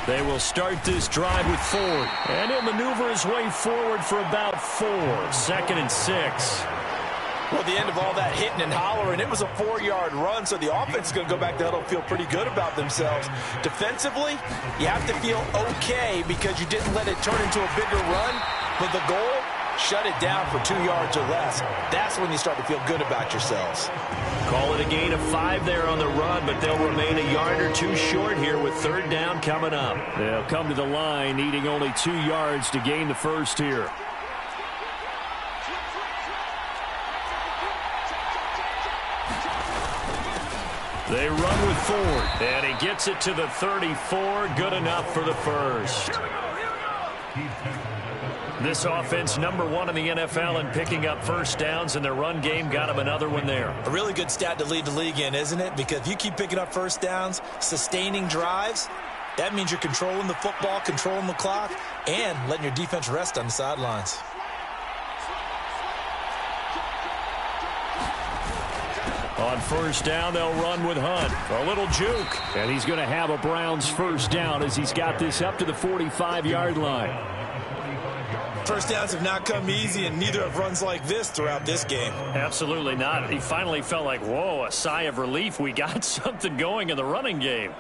They will start this drive with Ford. And he'll maneuver his way forward for about 4. 2nd and 6. Well, at the end of all that hitting and hollering, it was a 4-yard run, so the offense is going to go back to huddle and feel pretty good about themselves. Defensively, you have to feel okay because you didn't let it turn into a bigger run, but the goal, shut it down for 2 yards or less. That's when you start to feel good about yourselves. Call it a gain of 5 there on the run, but they'll remain a yard or 2 short here with 3rd down coming up. They'll come to the line needing only 2 yards to gain the first here. They run with Ford, and he gets it to the 34. Good enough for the first. This offense, number 1 in the NFL in picking up first downs, and their run game got him another one there. A really good stat to lead the league in, isn't it? Because if you keep picking up first downs, sustaining drives, that means you're controlling the football, controlling the clock, and letting your defense rest on the sidelines. On first down, they'll run with Hunt. A little juke. And he's going to have a Browns first down as he's got this up to the 45-yard line. First downs have not come easy, and neither have runs like this throughout this game. Absolutely not. He finally felt like, whoa, a sigh of relief. We got something going in the running game.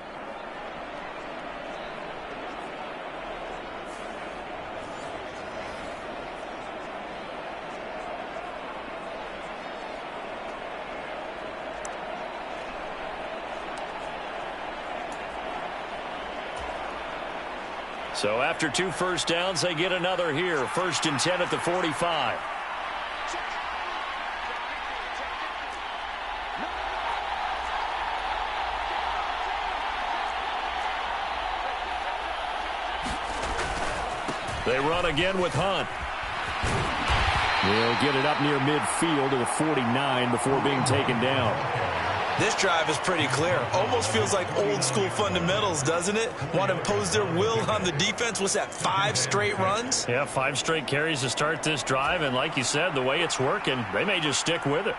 So after 2 first downs, they get another here. 1st and 10 at the 45. They run again with Hunt. They'll get it up near midfield to the 49 before being taken down. This drive is pretty clear. Almost feels like old school fundamentals, doesn't it? Want to impose their will on the defense. What's that, 5 straight runs? Yeah, 5 straight carries to start this drive. And like you said, the way it's working, they may just stick with it.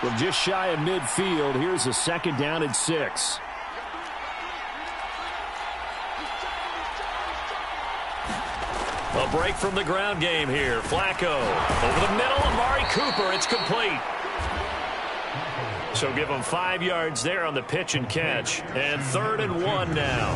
Well, just shy of midfield, here's a 2nd down and 6. A break from the ground game here. Flacco over the middle. Amari Cooper. It's complete. So give them 5 yards there on the pitch and catch. And 3rd and 1 now.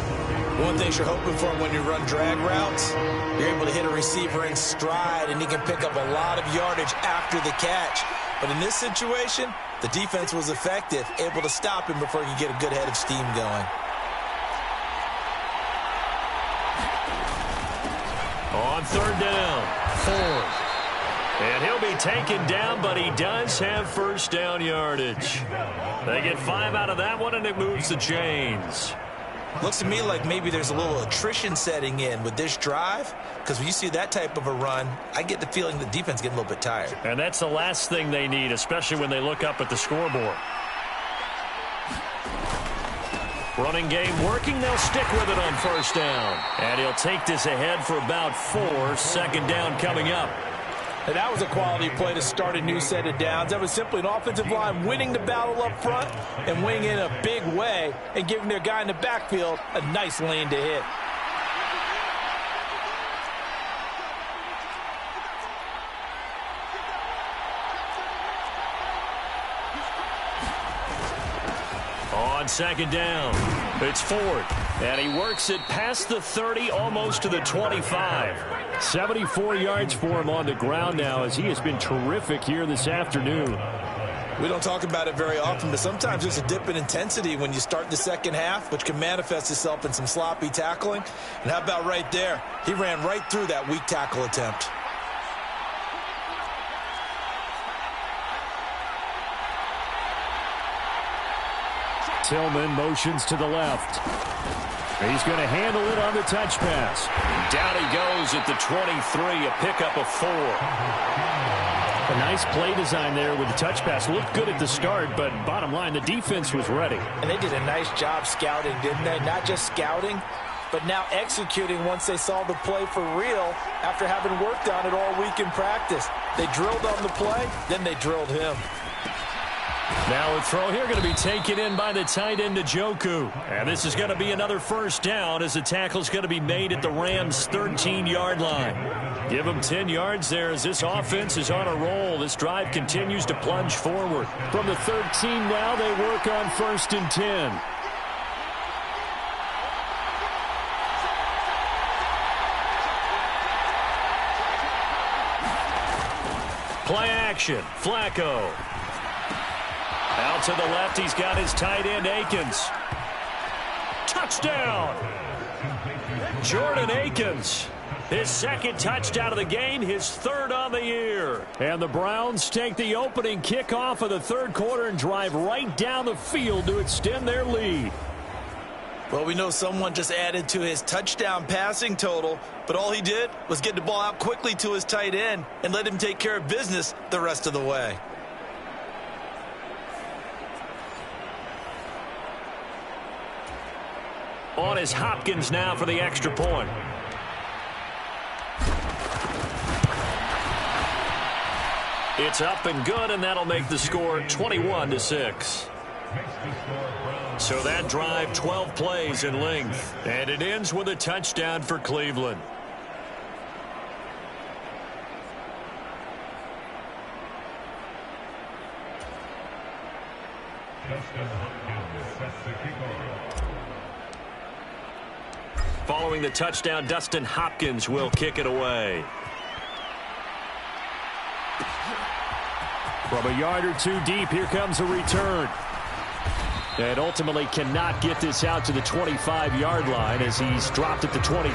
One thing you're hoping for when you run drag routes, you're able to hit a receiver in stride, and he can pick up a lot of yardage after the catch. But in this situation, the defense was effective, able to stop him before he could get a good head of steam going. On 3rd down, Ford. And he'll be taken down, but he does have first down yardage. They get 5 out of that one, and it moves the chains. Looks to me like maybe there's a little attrition setting in with this drive, because when you see that type of a run, I get the feeling the defense getting a little bit tired. And that's the last thing they need, especially when they look up at the scoreboard. Running game working. They'll stick with it on first down. And he'll take this ahead for about 4. 2nd down coming up. And that was a quality play to start a new set of downs. That was simply an offensive line winning the battle up front and winning in a big way and giving their guy in the backfield a nice lane to hit. On 2nd down, It's Ford, and he works it past the 30, almost to the 25. 74 yards for him on the ground now, as he has been terrific here this afternoon. We don't talk about it very often, but sometimes there's a dip in intensity when you start the second half, which can manifest itself in some sloppy tackling. And how about right there? He ran right through that weak tackle attempt. Tillman motions to the left. He's going to handle it on the touch pass. Down he goes at the 23, a pickup of 4. A nice play design there with the touch pass. Looked good at the start, but bottom line, the defense was ready. And they did a nice job scouting, didn't they? Not just scouting, but now executing once they saw the play for real after having worked on it all week in practice. They drilled on the play, then they drilled him. Now a throw here going to be taken in by the tight end Njoku. And this is going to be another first down as the tackle's going to be made at the Rams' 13-yard line. Give them 10 yards there as this offense is on a roll. This drive continues to plunge forward. From the 13 now, they work on 1st and 10. Play action. Flacco. Out to the left, he's got his tight end, Akins. Touchdown! Jordan Akins. His second touchdown of the game, his 3rd on the year. And the Browns take the opening kickoff of the 3rd quarter and drive right down the field to extend their lead. Well, we know someone just added to his touchdown passing total, but all he did was get the ball out quickly to his tight end and let him take care of business the rest of the way. On is Hopkins now for the extra point. It's up and good, and that'll make the score 21-6. So that drive, 12 plays in length, and it ends with a touchdown for Cleveland. Following the touchdown, Dustin Hopkins will kick it away. From a yard or two deep, here comes a return. And ultimately cannot get this out to the 25-yard line as he's dropped at the 23.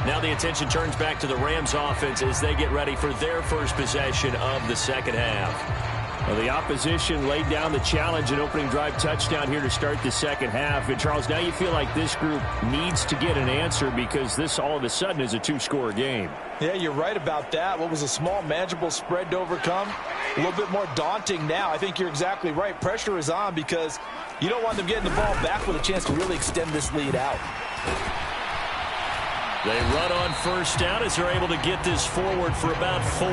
Now the attention turns back to the Rams offense as they get ready for their first possession of the second half. Well, the opposition laid down the challenge and opening drive touchdown here to start the second half. And, Charles, now you feel like this group needs to get an answer because this all of a sudden is a 2-score game. Yeah, you're right about that. What was a small, manageable spread to overcome? A little bit more daunting now. I think you're exactly right. Pressure is on because you don't want them getting the ball back with a chance to really extend this lead out. They run on first down as they're able to get this forward for about 4.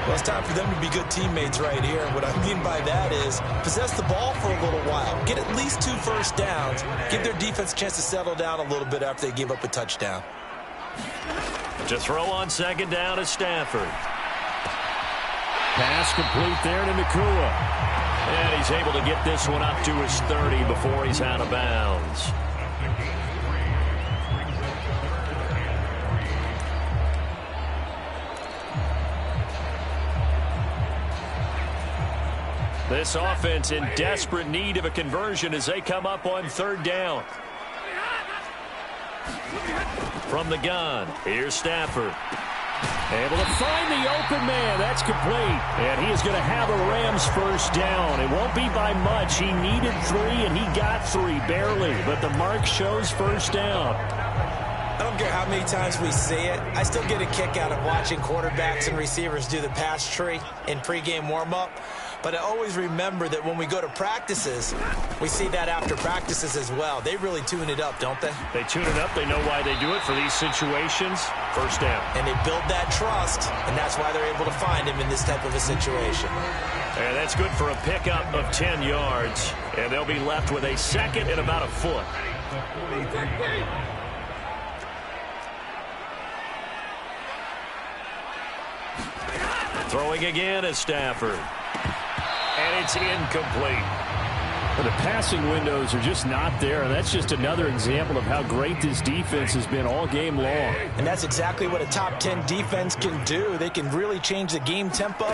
Well, it's time for them to be good teammates right here. What I mean by that is possess the ball for a little while. Get at least 2 first downs. Give their defense a chance to settle down a little bit after they give up a touchdown. To throw on second down is Stafford. Pass complete there to Nakua. And he's able to get this one up to his 30 before he's out of bounds. This offense in desperate need of a conversion as they come up on 3rd down. From the gun, here's Stafford. Able to find the open man. That's complete. And he is going to have a Rams first down. It won't be by much. He needed 3, and he got 3, barely. But the mark shows first down. I don't care how many times we see it. I still get a kick out of watching quarterbacks and receivers do the pass tree in pregame warm-up. But I always remember that when we go to practices, we see that after practices as well. They really tune it up, don't they? They tune it up. They know why they do it for these situations. First down. And they build that trust, and that's why they're able to find him in this type of a situation. And that's good for a pickup of 10 yards. And they'll be left with a second and about a foot. Throwing again is Stafford. And it's incomplete. The passing windows are just not there, and that's just another example of how great this defense has been all game long. And that's exactly what a top 10 defense can do. They can really change the game tempo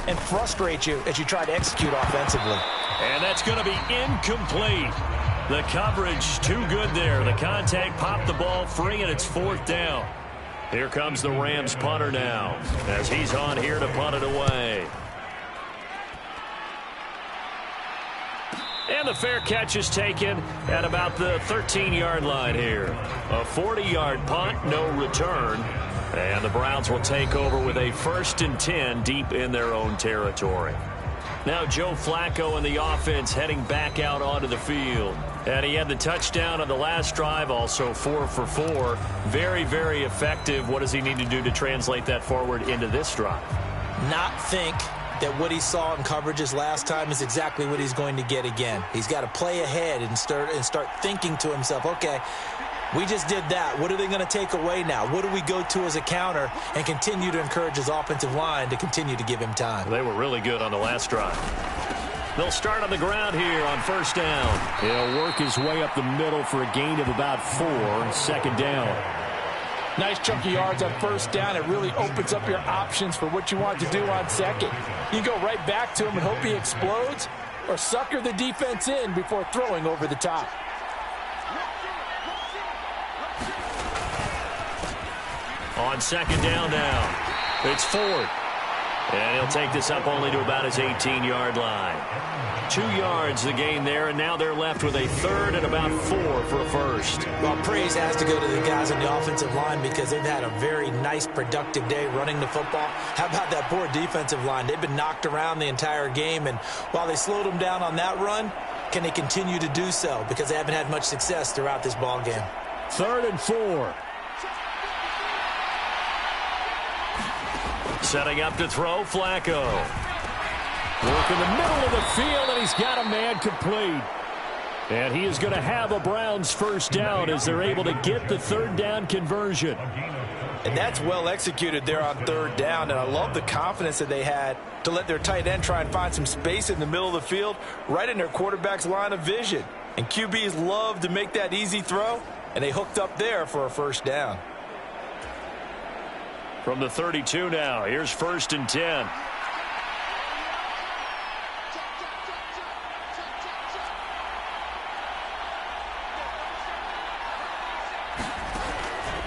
and frustrate you as you try to execute offensively. And that's going to be incomplete. The coverage too good there. The contact popped the ball free, and it's 4th down. Here comes the Rams punter now as he's on here to punt it away. And the fair catch is taken at about the 13-yard line here. A 40-yard punt, no return. And the Browns will take over with a 1st and 10 deep in their own territory. Now Joe Flacco and the offense heading back out onto the field. And he had the touchdown on the last drive, also 4 for 4. Very, very effective. What does he need to do to translate that forward into this drive? Not think that what he saw in coverages last time is exactly what he's going to get again. He's got to play ahead and start thinking to himself, okay, we just did that. What are they going to take away now? What do we go to as a counter? And continue to encourage his offensive line to continue to give him time. They were really good on the last drive. They'll start on the ground here on 1st down. He'll work his way up the middle for a gain of about 4, 2nd down. Nice chunky yards on 1st down. It really opens up your options for what you want to do on 2nd. You go right back to him and hope he explodes, or sucker the defense in before throwing over the top. On 2nd down now, it's Ford. And he'll take this up only to about his 18-yard line. 2 yards the gain there, and now they're left with a 3rd and about 4 for a 1st. Well, praise has to go to the guys on the offensive line because they've had a very nice, productive day running the football. How about that poor defensive line? They've been knocked around the entire game, and while they slowed them down on that run, can they continue to do so? Because they haven't had much success throughout this ball game. 3rd and 4. Setting up to throw, Flacco. Work in the middle of the field, and he's got a man complete. And he is going to have a Browns 1st down as they're able to get the 3rd down conversion. And that's well executed there on 3rd down, and I love the confidence that they had to let their tight end try and find some space in the middle of the field, right in their quarterback's line of vision. And QBs love to make that easy throw, and they hooked up there for a 1st down. From the 32 now, here's 1st and 10.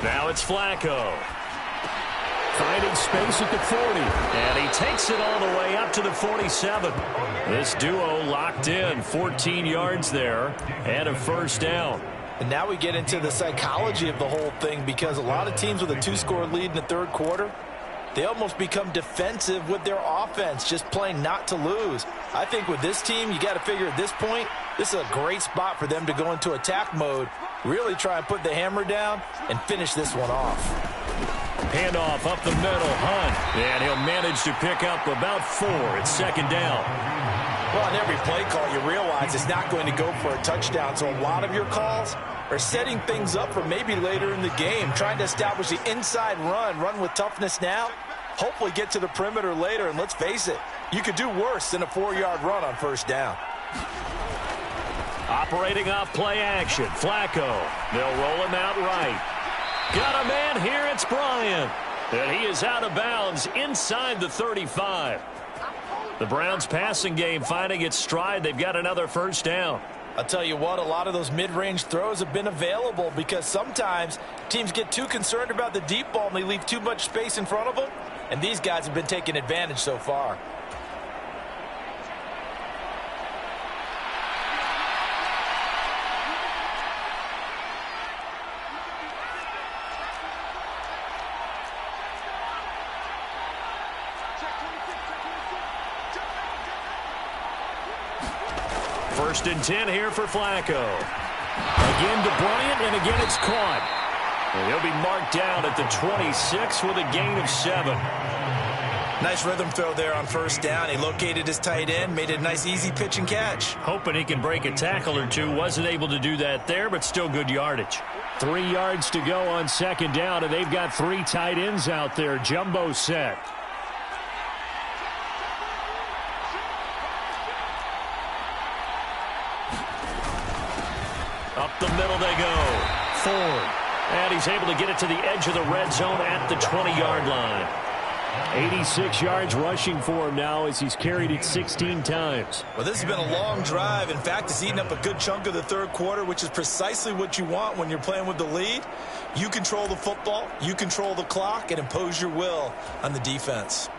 Now it's Flacco. Finding space at the 40. And he takes it all the way up to the 47. This duo locked in, 14 yards there, and a 1st down. And now we get into the psychology of the whole thing, because a lot of teams with a 2-score lead in the 3rd quarter, they almost become defensive with their offense, just playing not to lose. I think with this team, you got to figure at this point, this is a great spot for them to go into attack mode, really try and put the hammer down and finish this one off. Handoff up the middle, Hunt, and he'll manage to pick up about 4. It's 2nd down. Well, on every play call, you realize it's not going to go for a touchdown, so a lot of your calls are setting things up for maybe later in the game, trying to establish the inside run with toughness now, hopefully get to the perimeter later, and let's face it, you could do worse than a 4-yard run on 1st down. Operating off play action, Flacco. They'll roll him out right. Got a man here, it's Bryant. And he is out of bounds inside the 35. The Browns passing game finding its stride. They've got another 1st down. I'll tell you what, a lot of those mid-range throws have been available because sometimes teams get too concerned about the deep ball and they leave too much space in front of them, and these guys have been taking advantage so far. First and 10 here for Flacco. Again to Bryant, and again it's caught. And he'll be marked down at the 26 with a gain of 7. Nice rhythm throw there on 1st down. He located his tight end, made it a nice easy pitch and catch. Hoping he can break a tackle or two. Wasn't able to do that there, but still good yardage. 3 yards to go on 2nd down, and they've got 3 tight ends out there. Jumbo set. the middle they go. Ford. And he's able to get it to the edge of the red zone at the 20-yard line. 86 yards rushing for him now as he's carried it 16 times. Well, this has been a long drive. In fact, it's eaten up a good chunk of the third quarter, which is precisely what you want when you're playing with the lead. You control the football, you control the clock, and impose your will on the defense.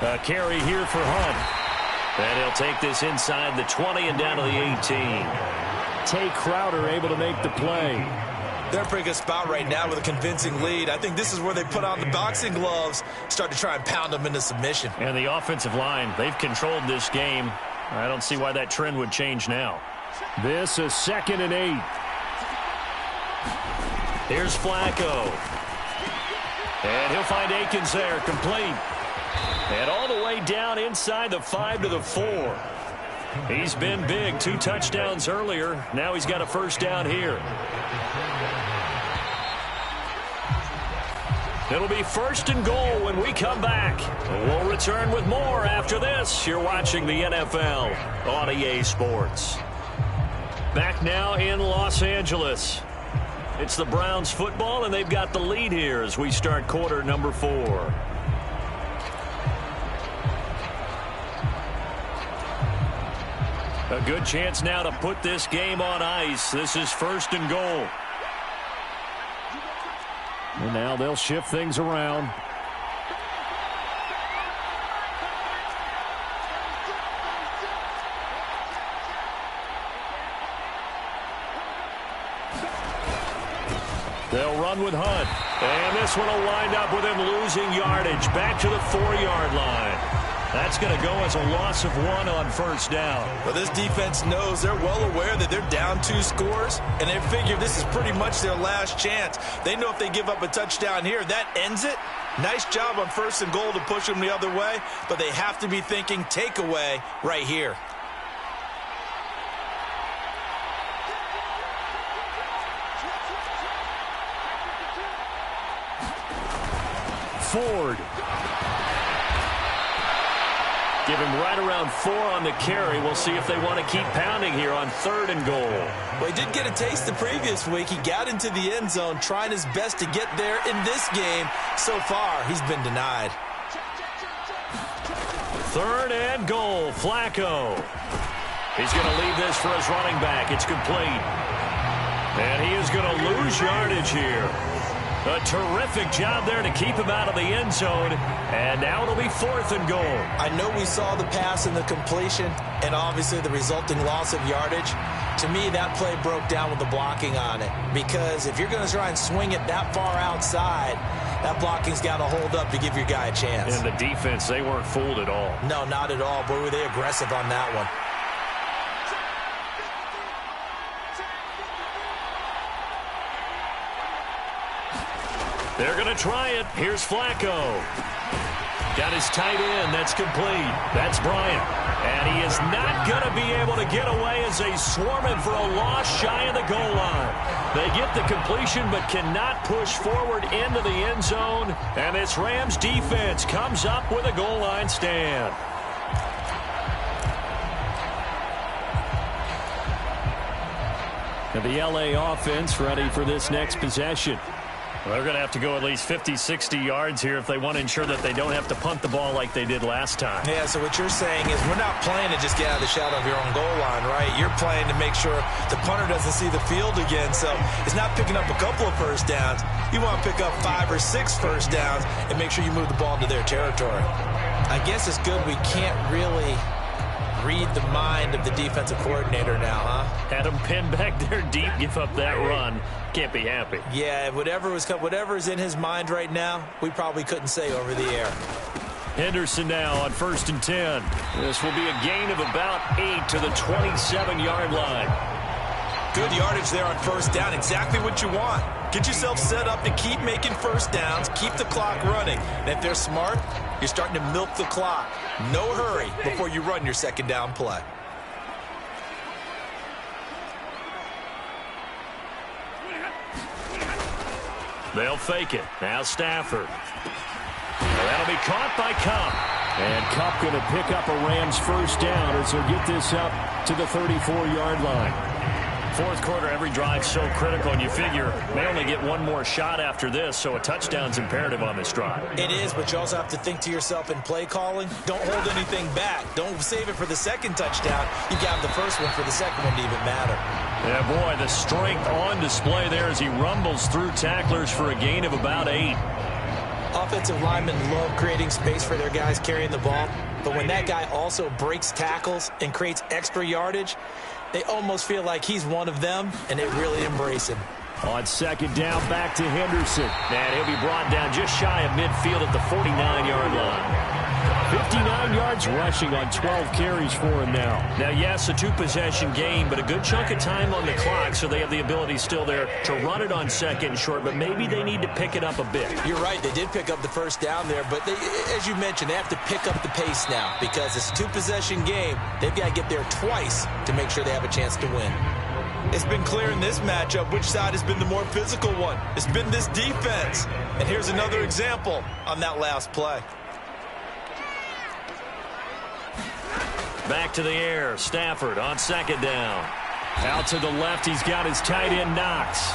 A carry here for Hunt. And he'll take this inside the 20 and down to the 18. Tay Crowder able to make the play. They're in a pretty good spot right now with a convincing lead. I think this is where they put on the boxing gloves, start to try and pound them into submission. And the offensive line, they've controlled this game. I don't see why that trend would change now. This is 2nd and 8. Here's Flacco. And he'll find Akins there, complete. And all the way down inside the 5 to the 4. He's been big. 2 touchdowns earlier. Now he's got a first down here. It'll be 1st and goal when we come back. We'll return with more after this. You're watching the NFL on EA Sports. Back now in Los Angeles. It's the Browns football, and they've got the lead here as we start quarter number 4. A good chance now to put this game on ice. This is 1st and goal. And now they'll shift things around. They'll run with Hunt. And this one will wind up with him losing yardage. Back to the 4-yard line. That's going to go as a loss of 1 on first down. Well, this defense knows, they're well aware that they're down 2 scores, and they figure this is pretty much their last chance. They know if they give up a touchdown here, that ends it. Nice job on 1st and goal to push them the other way, but they have to be thinking takeaway right here. Ford. Give him right around 4 on the carry. We'll see if they want to keep pounding here on 3rd and goal. Well, he did get a taste the previous week. He got into the end zone, trying his best to get there in this game. So far, he's been denied. 3rd and goal, Flacco. He's going to leave this for his running back. It's complete. And he is going to lose yardage here. A terrific job there to keep him out of the end zone. And now it'll be 4th and goal. I know we saw the pass and the completion and obviously the resulting loss of yardage. To me, that play broke down with the blocking on it. Because if you're going to try and swing it that far outside, that blocking's got to hold up to give your guy a chance. And the defense, they weren't fooled at all. No, not at all. Boy, were they aggressive on that one. They're going to try it. Here's Flacco. Got his tight end. That's complete. That's Bryant. And he is not going to be able to get away as they swarm him for a loss shy of the goal line. They get the completion but cannot push forward into the end zone. And this Rams defense comes up with a goal line stand. And the LA offense ready for this next possession. Well, they're going to have to go at least 50, 60 yards here if they want to ensure that they don't have to punt the ball like they did last time. Yeah, so what you're saying is we're not playing to just get out of the shadow of your own goal line, right? You're playing to make sure the punter doesn't see the field again. So it's not picking up a couple of first downs. You want to pick up 5 or 6 first downs and make sure you move the ball into their territory. I guess it's good we can't really read the mind of the defensive coordinator now, huh? Had him pinned back there deep, give up that run. Can't be happy. Yeah, whatever is in his mind right now, we probably couldn't say over the air. Henderson now on 1st and 10. This will be a gain of about 8 to the 27-yard line. Good yardage there on first down. Exactly what you want. Get yourself set up to keep making first downs, keep the clock running. And if they're smart, you're starting to milk the clock. No hurry before you run your second down play. They'll fake it. Now Stafford. That'll be caught by Kupp. And Kupp going to pick up a Rams first down as they'll get this up to the 34-yard line. Fourth quarter, every drive so critical, and you figure may only get one more shot after this, so a touchdown's imperative on this drive. It is, but you also have to think to yourself in play calling, don't hold anything back. Don't save it for the second touchdown. You got the first one for the second one to even matter. Yeah, boy, the strength on display there as he rumbles through tacklers for a gain of about 8. Offensive linemen love creating space for their guys carrying the ball, but when that guy also breaks tackles and creates extra yardage, they almost feel like he's one of them, and they really embrace him. On second down, back to Henderson. And he'll be brought down just shy of midfield at the 49-yard line. 59 yards rushing on 12 carries for him now. Now, yes, a two-possession game, but a good chunk of time on the clock, so they have the ability still there to run it on second and short, but maybe they need to pick it up a bit. You're right. They did pick up the first down there, but as you mentioned, they have to pick up the pace now because it's a two-possession game. They've got to get there twice to make sure they have a chance to win. It's been clear in this matchup which side has been the more physical one. It's been this defense. And here's another example on that last play. Back to the air. Stafford on second down. Out to the left, he's got his tight end Knox.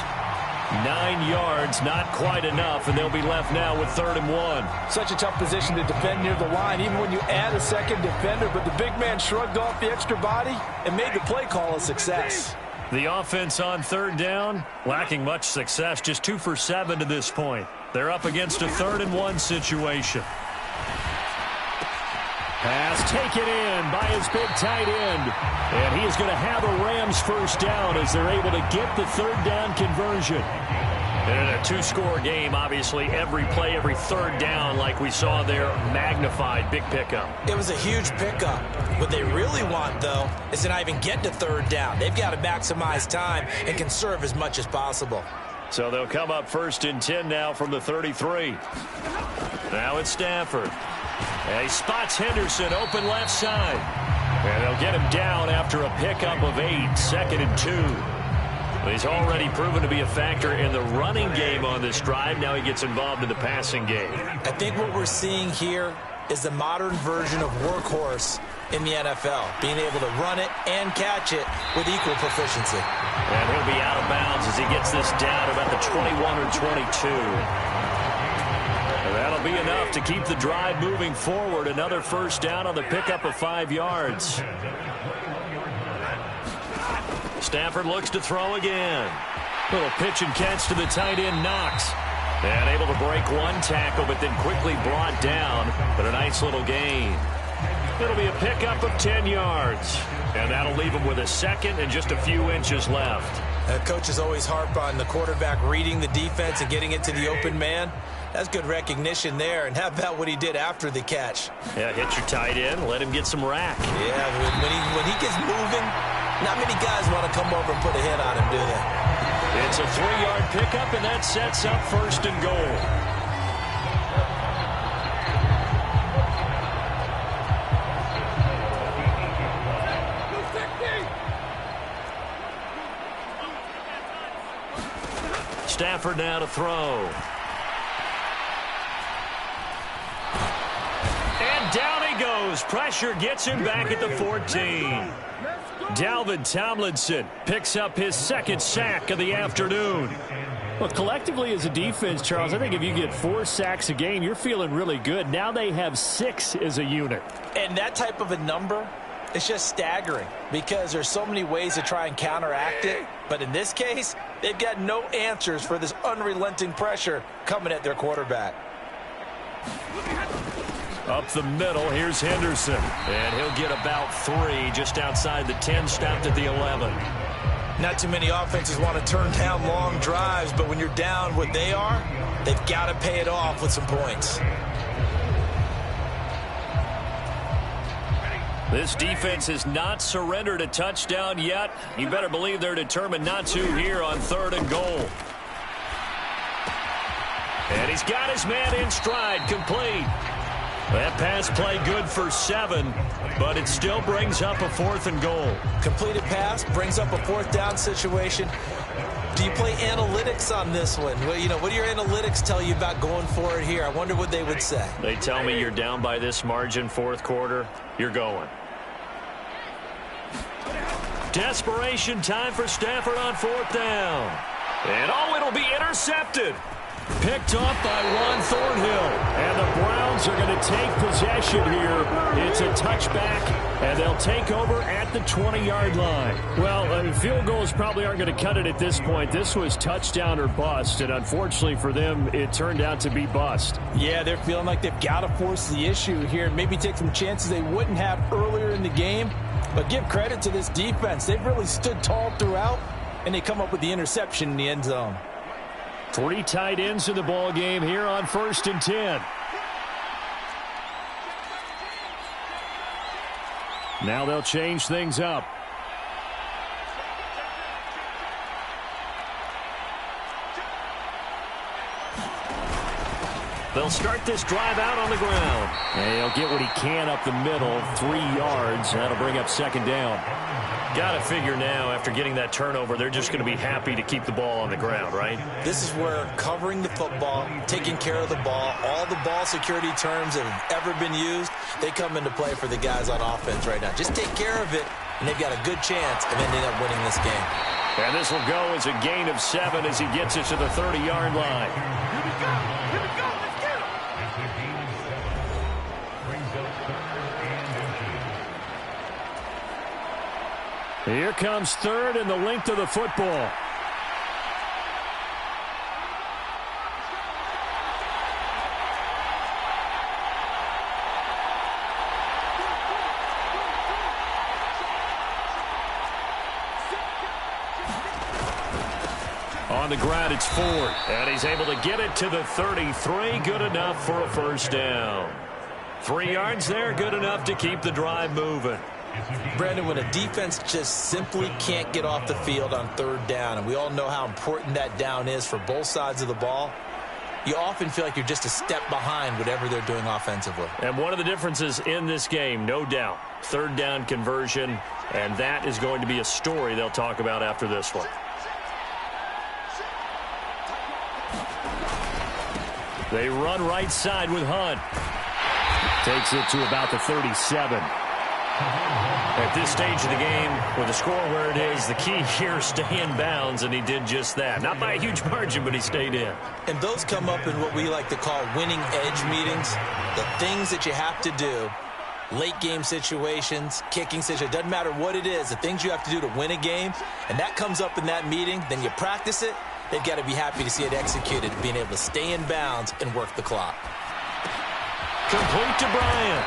9 yards, not quite enough, and they'll be left now with 3rd and 1. Such a tough position to defend near the line, even when you add a second defender, but the big man shrugged off the extra body and made the play call a success. The offense on 3rd down, lacking much success, just 2 for 7 to this point. They're up against a 3rd and 1 situation. Pass taken in by his big tight end. And he is going to have a Rams first down as they're able to get the 3rd down conversion. And in a two-score game, obviously, every play, every 3rd down, like we saw there, magnified. Big pickup. It was a huge pickup. What they really want, though, is to not even get to 3rd down. They've got to maximize time and conserve as much as possible. So they'll come up 1st and 10 now from the 33. Now it's Stafford. And he spots Henderson open left side. And they'll get him down after a pickup of 8, 2nd and 2. He's already proven to be a factor in the running game on this drive. Now he gets involved in the passing game. I think what we're seeing here is the modern version of workhorse in the NFL, being able to run it and catch it with equal proficiency. And he'll be out of bounds as he gets this down about the 21 or 22. And that'll be enough to keep the drive moving forward. Another first down on the pickup of 5 yards. Stafford looks to throw again. Little pitch and catch to the tight end Knox. And able to break one tackle, but then quickly brought down. But a nice little gain. It'll be a pickup of 10 yards. And that'll leave him with a 2nd and just a few inches left. Coaches always harp on the quarterback reading the defense and getting it to the open man. That's good recognition there. And how about what he did after the catch? Yeah, hit your tight end, let him get some rack. Yeah, when he gets moving, not many guys want to come over and put a hit on him, do they? It's a 3-yard pickup, and that sets up 1st and goal. Stafford now to throw. And down he goes. Pressure gets him back at the 14. Dalvin Tomlinson picks up his 2nd sack of the afternoon. Well, collectively as a defense, Charles, I think if you get 4 sacks a game, you're feeling really good. Now they have 6 as a unit. And that type of a number, it's just staggering because there's so many ways to try and counteract it. But in this case, they've got no answers for this unrelenting pressure coming at their quarterback. Up the middle, here's Henderson. And he'll get about 3 just outside the 10, stopped at the 11. Not too many offenses want to turn down long drives, but when you're down what they are, they've got to pay it off with some points. This defense has not surrendered a touchdown yet. You better believe they're determined not to here on 3rd and goal. And he's got his man in stride, complete. That pass play good for 7, but it still brings up a 4th and goal. Completed pass brings up a 4th down situation. Do you play analytics on this one? Well, what do your analytics tell you about going for it here? I wonder what they would say. They tell me you're down by this margin, fourth quarter. You're going. Desperation time for Stafford on fourth down. And it'll be intercepted. Picked off by Ron Thornhill. And the Browns are going to take possession here. It's a touchback, and they'll take over at the 20-yard line. Well, field goals probably aren't going to cut it at this point. This was touchdown or bust, and unfortunately for them, it turned out to be bust. Yeah, they're feeling like they've got to force the issue here and maybe take some chances they wouldn't have earlier in the game. But give credit to this defense. They've really stood tall throughout, and they come up with the interception in the end zone. 3 tight ends in the ball game here on 1st and 10. Now they'll change things up. They'll start this drive out on the ground. And he'll get what he can up the middle, 3 yards. That'll bring up 2nd down. Got to figure now, after getting that turnover, they're just going to be happy to keep the ball on the ground, right? This is where covering the football, taking care of the ball, all the ball security terms that have ever been used, they come into play for the guys on offense right now. Just take care of it, and they've got a good chance of ending up winning this game. And this will go as a gain of 7 as he gets it to the 30-yard line. Here we go. Here we go. Let's get him. Here comes 3rd and the length of the football. On the ground, it's Ford. And he's able to get it to the 33. Good enough for a 1st down. 3 yards there, good enough to keep the drive moving. Brandon, when a defense just simply can't get off the field on 3rd down, and we all know how important that down is for both sides of the ball, you often feel like you're just a step behind whatever they're doing offensively. And one of the differences in this game, no doubt, 3rd down conversion, and that is going to be a story they'll talk about after this one. They run right side with Hunt. Takes it to about the 37. At this stage of the game, with the score where it is, the key here is stay in bounds, and he did just that. Not by a huge margin, but he stayed in. And those come up in what we like to call winning edge meetings. The things that you have to do, late game situations, kicking situations, doesn't matter what it is, the things you have to do to win a game, and that comes up in that meeting, then you practice it. They've got to be happy to see it executed, being able to stay in bounds and work the clock. Complete to Bryant.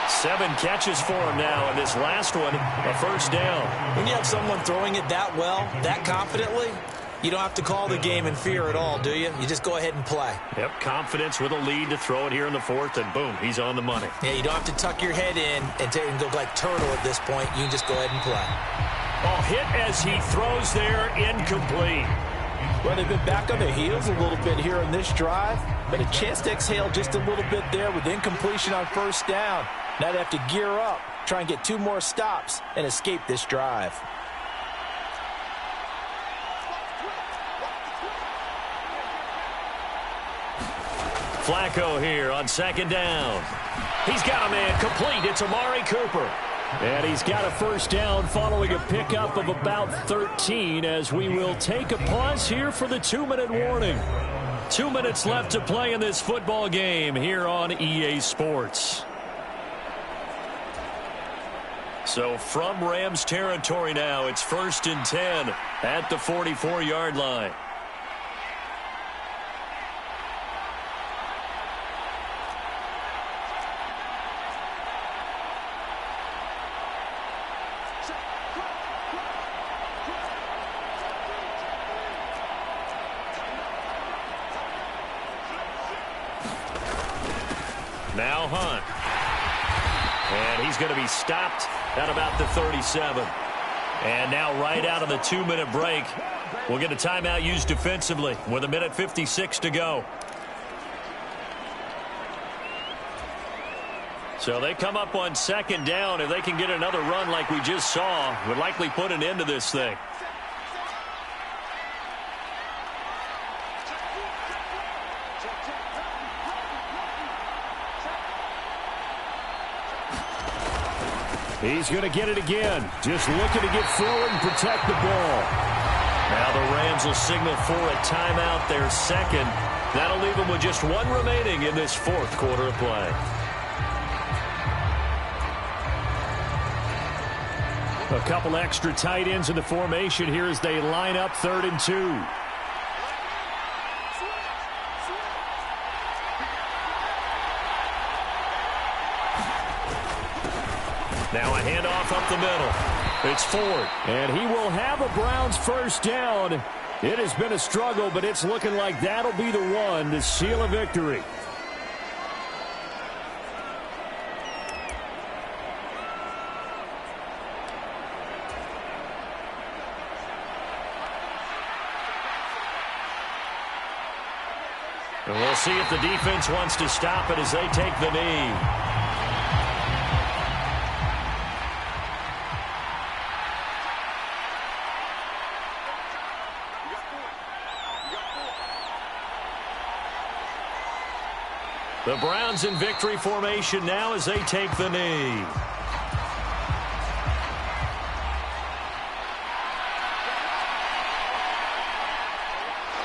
7 catches for him now, and this last one, a 1st down. When you have someone throwing it that well, that confidently, you don't have to call the game in fear at all, do you? You just go ahead and play. Yep, confidence with a lead to throw it here in the 4th, and boom, he's on the money. Yeah, you don't have to tuck your head in and go like turtle at this point. You can just go ahead and play. Oh, hit as he throws there, incomplete. Well, they've been back on their heels a little bit here on this drive, but a chance to exhale just a little bit there with incompletion on 1st down. Now they have to gear up, try and get 2 more stops, and escape this drive. Flacco here on 2nd down. He's got a man complete. It's Amari Cooper. And he's got a 1st down following a pickup of about 13 as we will take a pause here for the 2-minute warning. 2 minutes left to play in this football game here on EA Sports. So from Rams territory now, it's 1st and 10 at the 44-yard line. Now Hunt. And he's going to be stopped at about the 37. And now right out of the 2-minute break, we'll get a timeout used defensively with 1:56 to go. So they come up on 2nd down. If they can get another run like we just saw, would likely put an end to this thing. He's going to get it again. Just looking to get forward and protect the ball. Now the Rams will signal for a timeout, their second. That'll leave them with just one remaining in this fourth quarter of play. A couple extra tight ends in the formation here as they line up 3rd and 2. Now a handoff up the middle. It's Ford. And he will have a Browns first down. It has been a struggle, but it's looking like that'll be the one to seal a victory. And we'll see if the defense wants to stop it as they take the knee. The Browns in victory formation now as they take the knee.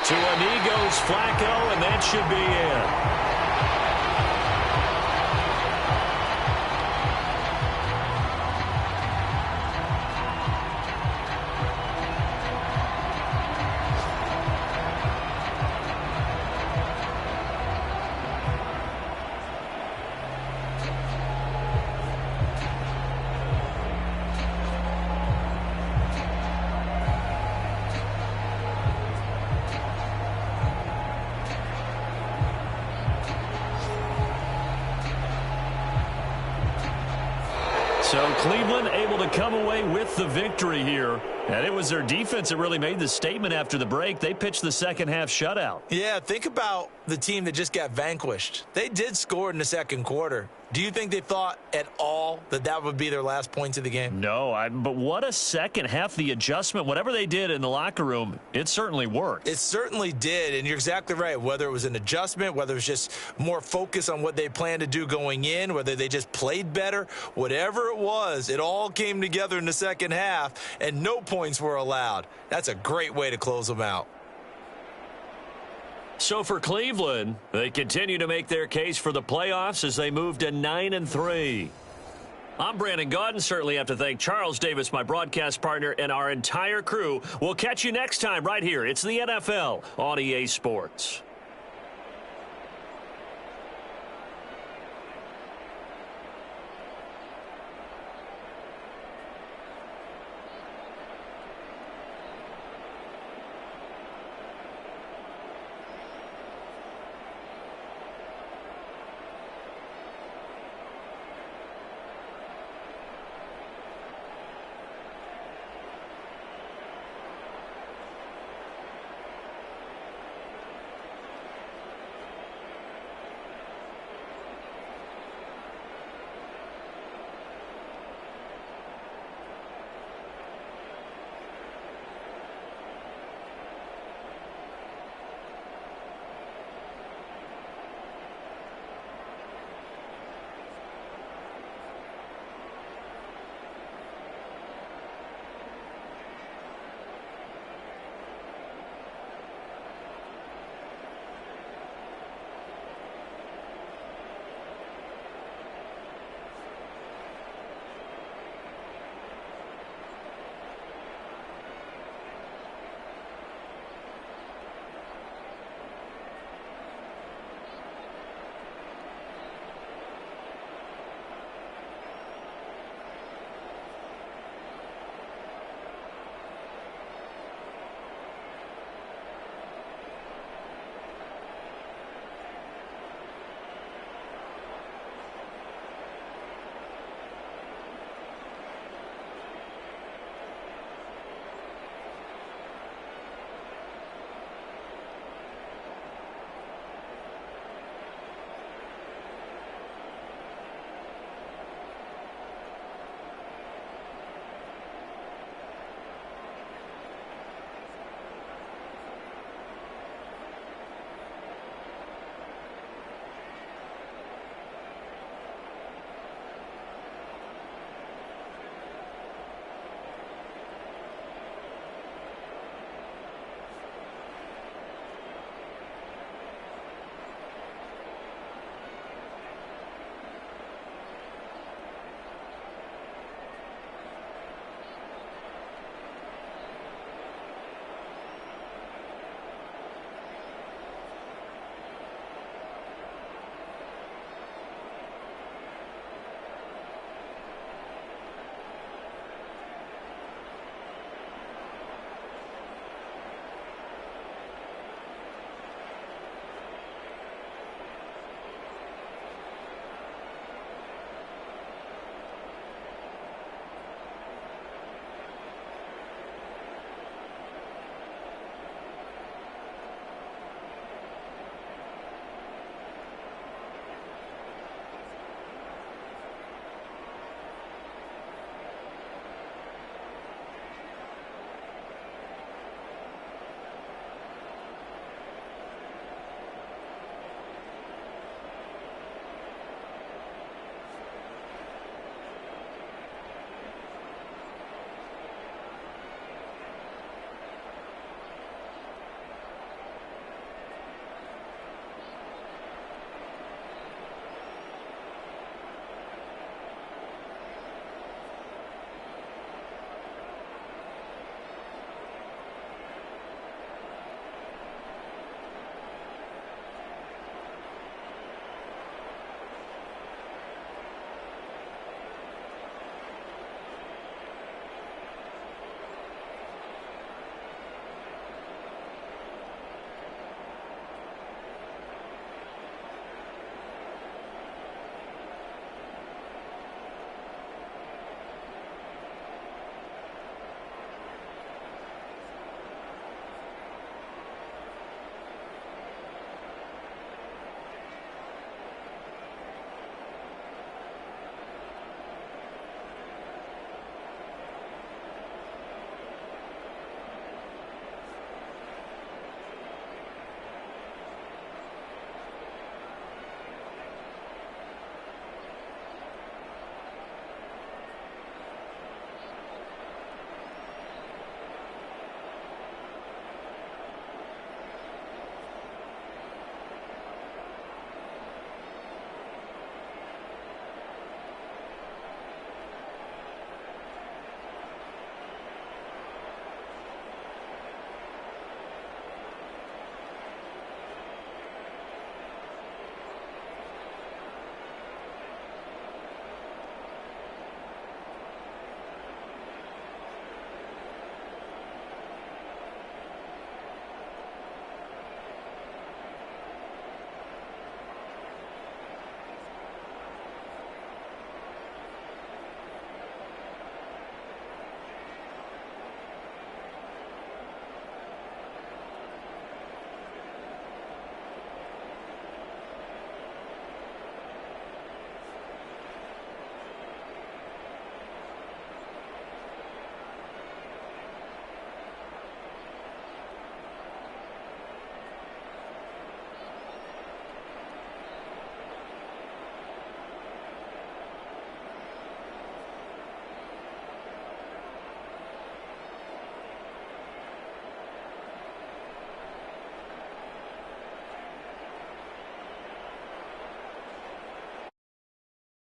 To a knee goes Flacco, and that should be it. So Cleveland able to come away with the victory here. And it was their defense that really made the statement after the break. They pitched the second half shutout. Yeah, think about the team that just got vanquished. They did score in the second quarter. Do you think they thought at all that that would be their last points of the game? No, but what a second half. The adjustment, whatever they did in the locker room, it certainly worked. It certainly did, and you're exactly right. Whether it was an adjustment, whether it was just more focus on what they planned to do going in, whether they just played better, whatever it was, it all came together in the second half, and no points were allowed. That's a great way to close them out. So for Cleveland, they continue to make their case for the playoffs as they move to 9-3. I'm Brandon Gaudin. Certainly have to thank Charles Davis, my broadcast partner, and our entire crew. We'll catch you next time right here. It's the NFL on EA Sports.